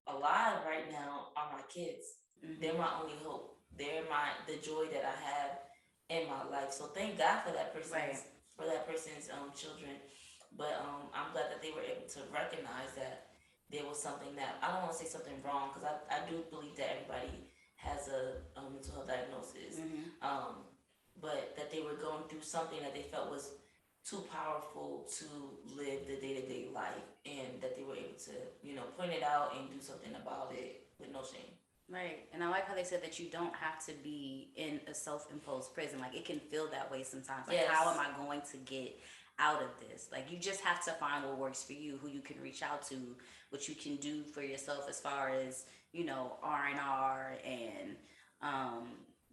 alive right now are my kids. They're my only hope. They're the joy that I have in my life. So thank God for that person's children. But I'm glad that they were able to recognize that there was something that, I don't want to say something wrong, because I do believe that everybody has a mental health diagnosis, but that they were going through something that they felt was too powerful to live the day-to-day life, and that they were able to, point it out and do something about it with no shame. Right. And I like how they said that you don't have to be in a self-imposed prison. Like, it can feel that way sometimes. Like, Yes. How am I going to get out of this? Like, you just have to find what works for you, who you can reach out to, what you can do for yourself as far as, R&R and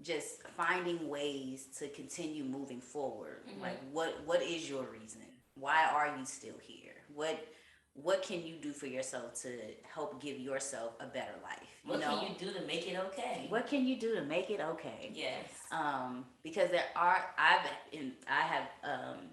just finding ways to continue moving forward. Like, what is your reason? Why are you still here? What can you do for yourself to help give yourself a better life? What can you do to make it okay? What can you do to make it okay? Yes. Because I have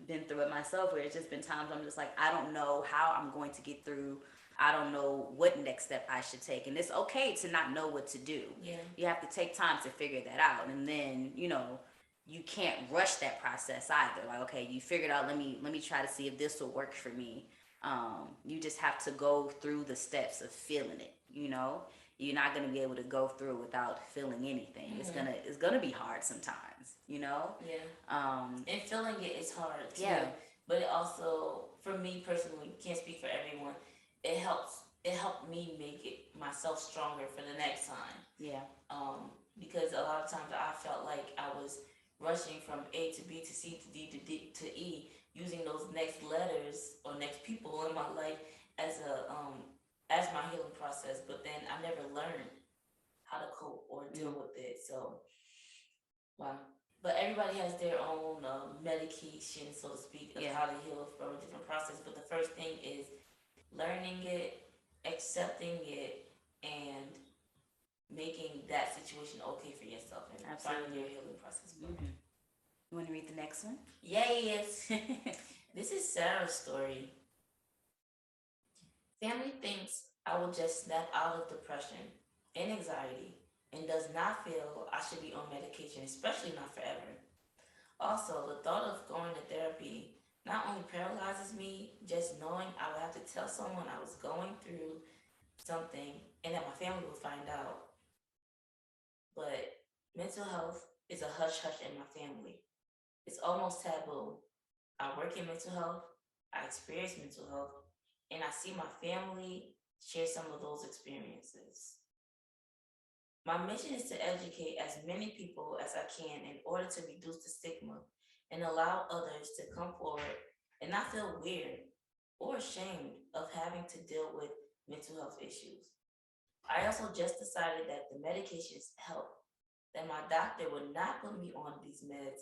been through it myself, where it's just been times I'm just like, I don't know how I'm going to get through. I don't know what next step I should take. And it's okay to not know what to do. Yeah. You have to take time to figure that out. And then, you can't rush that process either. Like, okay, you figured out, let me try to see if this will work for me. You just have to go through the steps of feeling it. You're not going to be able to go through without feeling anything. It's gonna be hard sometimes. Yeah. And feeling it is hard too. Yeah. But it also, for me personally, can't speak for everyone, it helped me make it myself stronger for the next time. Yeah. Because a lot of times I felt like I was rushing from A to B to C to D to E, using those next letters or next people in my life as my healing process. But then I never learned how to cope or deal with it. So, wow. But everybody has their own medication, so to speak, of how to heal from a different process. But the first thing is learning it, accepting it, and making that situation okay for yourself, and finding your healing process. You want to read the next one? Yes. This is Sarah's story. Family thinks I will just snap out of depression and anxiety, and does not feel I should be on medication, especially not forever. Also, the thought of going to therapy not only paralyzes me, just knowing I would have to tell someone I was going through something and that my family would find out. But mental health is a hush-hush in my family. It's almost taboo. I work in mental health, I experience mental health, and I see my family share some of those experiences. My mission is to educate as many people as I can in order to reduce the stigma and allow others to come forward and not feel weird or ashamed of having to deal with mental health issues. I also just decided that the medications help, that my doctor would not put me on these meds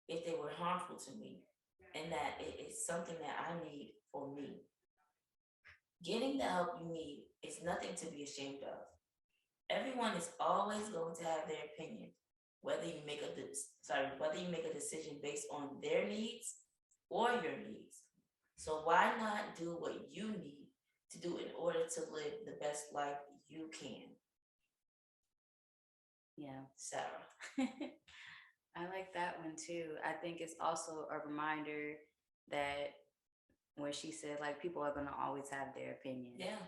if they were harmful to me, and that it is something that I need for me. Getting the help you need is nothing to be ashamed of. Everyone is always going to have their opinion, whether you make a decision based on their needs or your needs. So why not do what you need to do in order to live the best life you can? Yeah. Sarah. I like that one too. I think it's also a reminder that where she said like people are gonna always have their opinion. Yeah.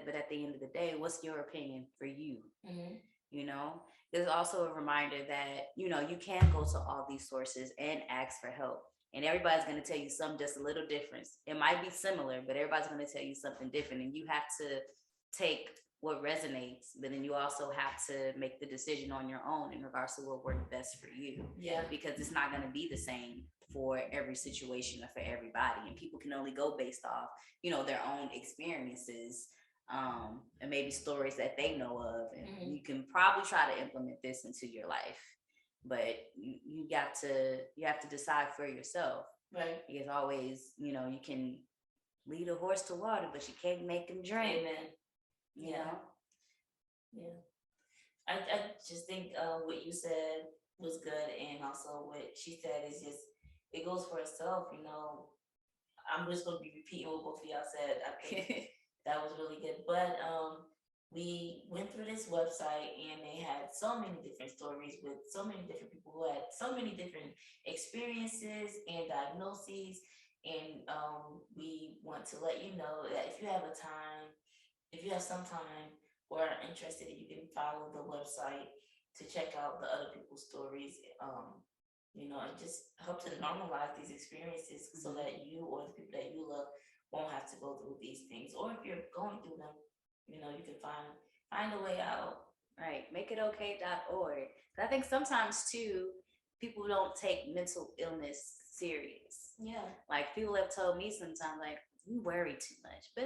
But at the end of the day, what's your opinion for you? Mm-hmm. You know, there's also a reminder that you can go to all these sources and ask for help, and everybody's gonna tell you something just a little different. It might be similar, but everybody's gonna tell you something different, and you have to take what resonates, but then you also have to make the decision on your own in regards to what worked best for you. Yeah. Because it's not going to be the same for every situation or for everybody, and people can only go based off their own experiences, and maybe stories that they know of, and you can probably try to implement this into your life, but you have to decide for yourself. Right. Because always you can lead a horse to water, but you can't make him drink. Amen. You know? Yeah. I just think what you said was good, and also what she said is just, it goes for itself. I'm just gonna be repeating what both of y'all said. I think that was really good. But we went through this website, and they had so many different stories with so many different people who had so many different experiences and diagnoses. And we want to let you know that if you have some time or are interested, you can follow the website to check out the other people's stories. And just help to normalize these experiences so that you or the people that you love won't have to go through these things. Or if you're going through them, you can find a way out. Right. Makeitokay.org. I think sometimes too, people don't take mental illness serious. Yeah. Like people have told me sometimes, like, you worry too much. But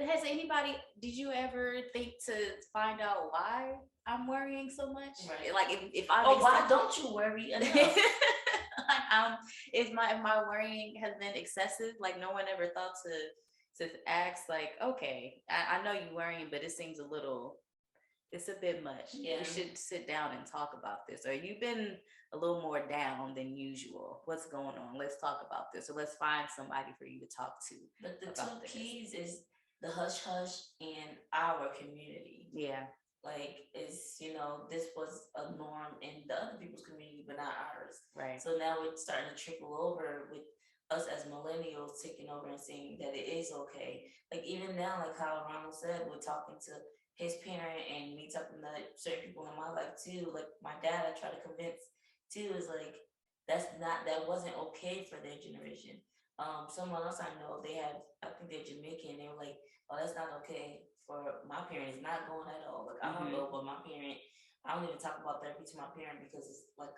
did you ever think to find out why I'm worrying so much? Right. Like if I why don't you worry enough? if my worrying has been excessive, like no one ever thought to ask, like, okay, I know you're worrying, but it seems it's a bit much. Yeah. We should sit down and talk about this. Or you've been a little more down than usual. What's going on? Let's talk about this. Or let's find somebody for you to talk to. But the two keys is the hush hush and our community. Yeah. Like, this was a norm in the other people's community, but not ours. Right. So now it's starting to trickle over with us as millennials taking over and saying that it is okay. Like even now, like how Ronald said, we're talking to his parent and me talking to certain people in my life too. Like my dad, I try to convince too, is like, that wasn't okay for their generation. Someone else I know, I think they're Jamaican. They were like, oh, that's not okay for my parents. Not going at all. Like I don't know, but my parent, I don't even talk about therapy to my parent because it's like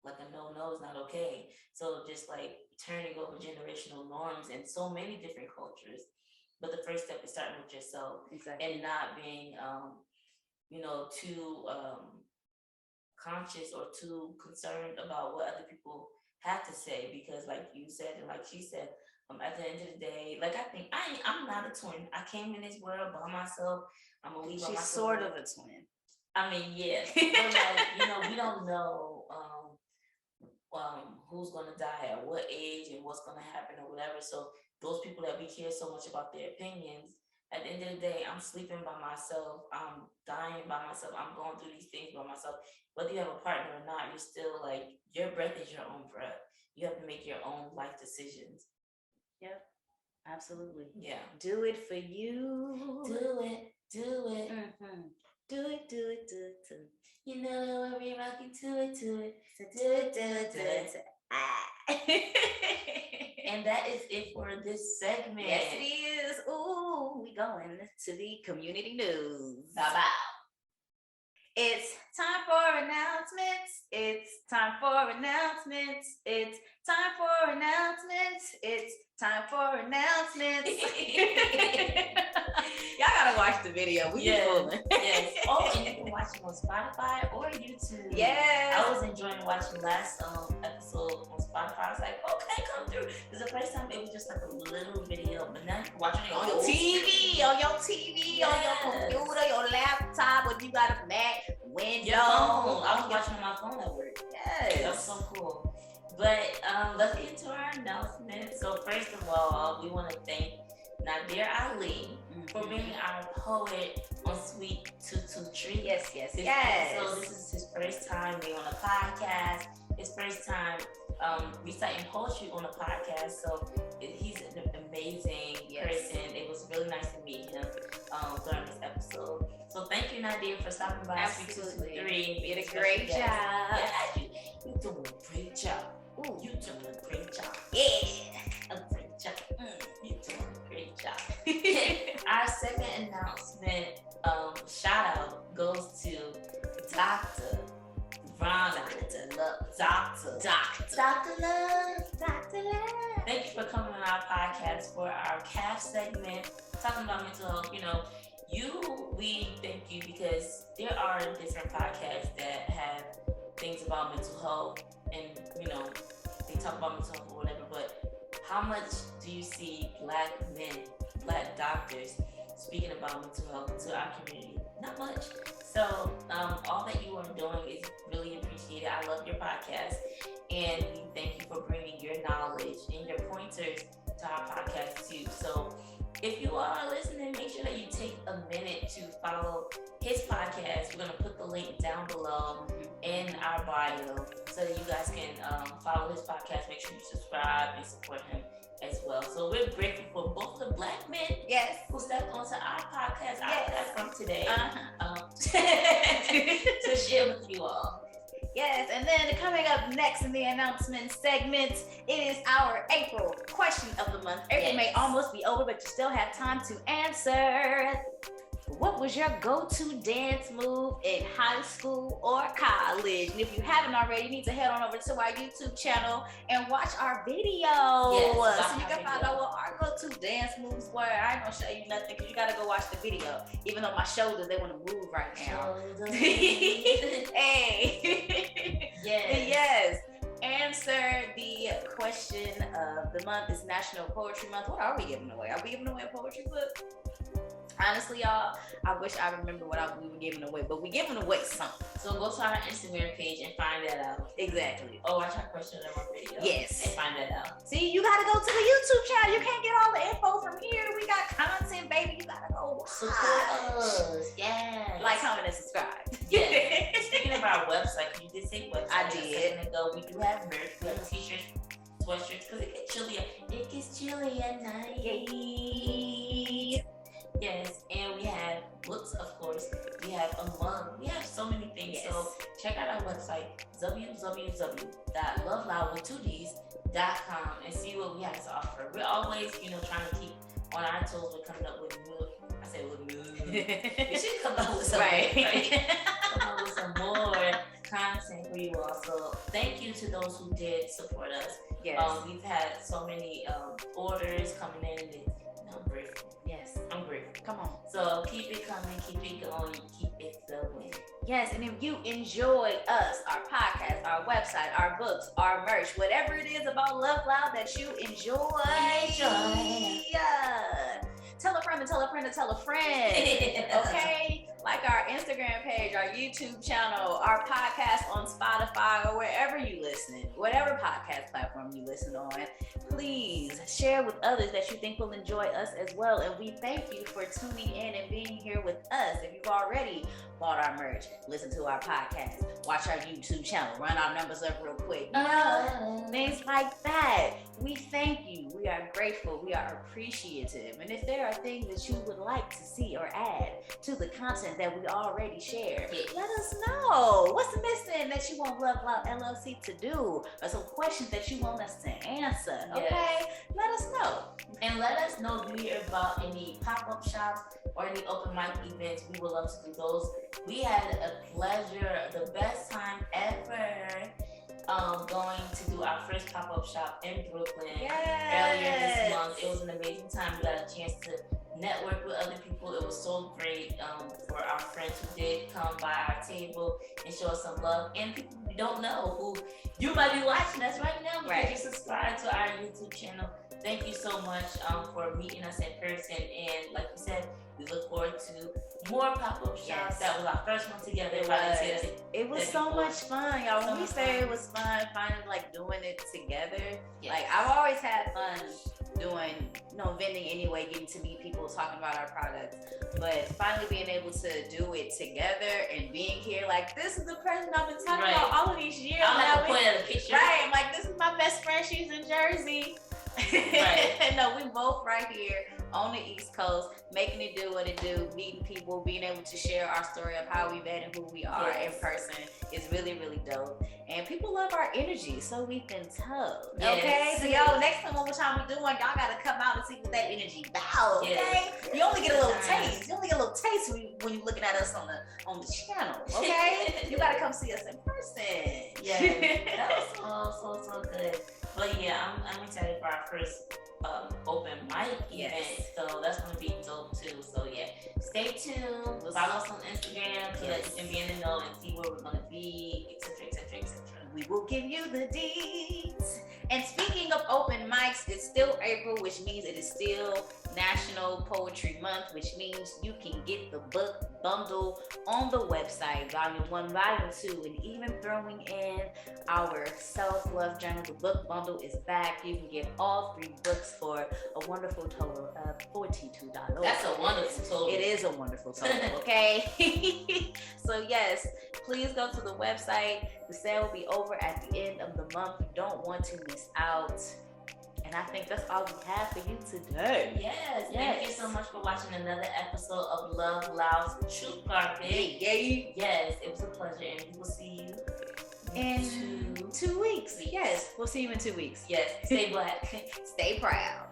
a no, it's not okay. So just like turning over generational norms in so many different cultures. But the first step is starting with yourself. Exactly. And not being too conscious or too concerned about what other people have to say, because like you said and like she said, at the end of the day, like I think I'm not a twin. I came in this world by myself. I'm gonna leave by myself. She's sort of a twin. I mean, yeah. But like, we don't know who's gonna die at what age and what's gonna happen or whatever. So those people that we care so much about their opinions, at the end of the day, I'm sleeping by myself, I'm dying by myself, I'm going through these things by myself. Whether you have a partner or not, you're still like, your breath is your own breath. You have to make your own life decisions. Yep, absolutely. Yeah. Do it for you. Do it. Mm-hmm. Do it, do it, do it, do it. You know we're rocking to it, Do it, do it, do it. Ah. And that is it for this segment. Yes, it is. Ooh, we going to the community news. Bye-bye. It's time for announcements. It's time for announcements. It's time for announcements. It's time for announcements. Y'all gotta watch the video. We Yes, fooling. yes. Oh, and you can watch it on Spotify or YouTube. Yes. I was enjoying watching last episode on Spotify. I was like, okay, come through. Because the first time it was just like a little video, but now you can watch it On your TV, on your TV, on your computer, your laptop, or you got a Mac, Windows. Your phone. I was watching on my phone at work. Yes. That was so cool. But let's get into our announcement. So first of all, we want to thank Nadir Ali for being our poet on Sweet 223. Yes, yes, This yes. episode, this is his first time being on a podcast. His first time reciting poetry on a podcast. So he's an amazing person. It was really nice to meet him during this episode. So thank you, Nadir, for stopping by Sweet 223. You did a great job. Yeah, you doing a great job. Ooh. You doing a great job. Yeah. A great job. You doing a great job. Our second announcement, shout out goes to Dr. Ronald Love. Dr. Love. Thank you for coming on our podcast for our CAF segment, talking about mental health. You know, we thank you because there are different podcasts that have things about mental health and, you know, they talk about mental health or whatever, but how much do you see Black men, Black doctors speaking about mental health to our community? Not much. So all that you are doing is really appreciated. I love your podcast, and we thank you for bringing your knowledge and your pointers to our podcast too. So if you are listening, make sure that you take a minute to follow his podcast. We're going to put the link down below in our bio so that you guys can follow his podcast. Make sure you subscribe and support him as well. So we're grateful for both the Black men who stepped onto our podcast, our platform today, to share with you all. Yes, and then coming up next in the announcement segment, it is our April question of the month. April may almost be over, but you still have time to answer. What was your go-to dance move in high school or college? And if you haven't already, you need to head on over to our YouTube channel and watch our video. So you can find out what our go-to dance moves were. I ain't gonna show you nothing because you gotta go watch the video. Even though my shoulders, they want to move right now. Hey. Yes. Answer the question of the month. Is National Poetry Month. What are we giving away? Are we giving away a poetry book? Honestly, y'all, I wish I remember what we were giving away, but we're giving away something. So go to our Instagram page and find that out. Exactly. Or watch our question of our video. Yes. And find that out. See, you gotta go to the YouTube channel. You can't get all the info from here. We got content, baby. You gotta go watch. Support us. Yes. Like, comment, and subscribe. Yeah. Speaking of our website, you did say website. I did. A second ago. We do have merch. We have t-shirts, sweatshirts, because it gets chilly. It gets chilly at night. Yay. Yes, and we have books, of course. We have a mug. We have so many things. Yes. So check out our website, www.loveloud.com, and see what we have to offer. We're always, trying to keep on our toes. We're coming up with new. I say with new. We should come up with some come up with some more content for you all. So thank you to those who did support us. Yes. We've had so many orders coming in. And I'm grateful. Yes. I'm grateful. Come on. So keep it coming, keep it going, keep it flowing. Yes, and if you enjoy us, our podcast, our website, our books, our merch, whatever it is about Love Loud that you enjoy. Yeah. Tell a friend to tell a friend to tell a friend. Okay? Like our Instagram page, our YouTube channel, our podcast on Spotify, or wherever you listen, whatever podcast platform you listen on, please share with others that you think will enjoy us as well. And we thank you for tuning in and being here with us. If you've already bought our merch, listen to our podcast, watch our YouTube channel, run our numbers up real quick, things like that. we thank you. We are grateful. We are appreciative. And if there are things that you would like to see or add to the content that we already share, let us know. What's missing that you want LoveLoudd LLC to do? Or some questions that you want us to answer, okay? Let us know. And let us know if you hear about any pop-up shops or any open mic events. We would love to do those. We had a pleasure, the best time ever, going to do our first pop-up shop in Brooklyn earlier this month. It was an amazing time. We got a chance to network with other people. It was so great for our friends who did come by our table and show us some love. And people we don't know who you might be watching us right now because you subscribe to our YouTube channel. Thank you so much for meeting us in person. And like we said, we look forward to more pop-up shops. That was our first one together. It was so much fun, y'all. When we say it was fun, finally like doing it together. Like I've always had fun doing, vending anyway, getting to meet people, talking about our products. But finally being able to do it together and being here, like this is the person I've been talking about all of these years. I'll have to point at a picture. Right, I'm like, this is my best friend. She's in Jersey. Right. No, we both right here on the East Coast, making it do what it do, meeting people, being able to share our story of how we met and who we are in person is really, really dope. And people love our energy, so we've been told. Okay, so y'all, next time what time we doing, y'all gotta come out and see what that energy about. Okay, you only get a little taste. You only get a little taste when you're looking at us on the channel. Okay, you gotta come see us in person. Yeah, that was so good. But yeah, I'm excited for our first open mic event, so that's gonna be dope too. So yeah, stay tuned. Follow us on Instagram so that you can be in the know and see where we're gonna be, etc., etc., etc. We will give you the deeds. And speaking of open mics, it's still April, which means it is still National Poetry Month, which means you can get the book bundle on the website, Volume 1, Volume 2, and even throwing in our self-love journal. The book bundle is back. You can get all 3 books for a wonderful total of $42. That's a wonderful total. It is a wonderful total, okay? So yes, please go to the website. The sale will be over at the end of the month. You don't want to miss out. And I think that's all we have for you today. Yes. Thank you so much for watching another episode of LoveLoudd's Truth Carpet. Yes, it was a pleasure, and we will see you in 2 weeks. Yes, we'll see you in 2 weeks. Yes, stay black. Stay proud.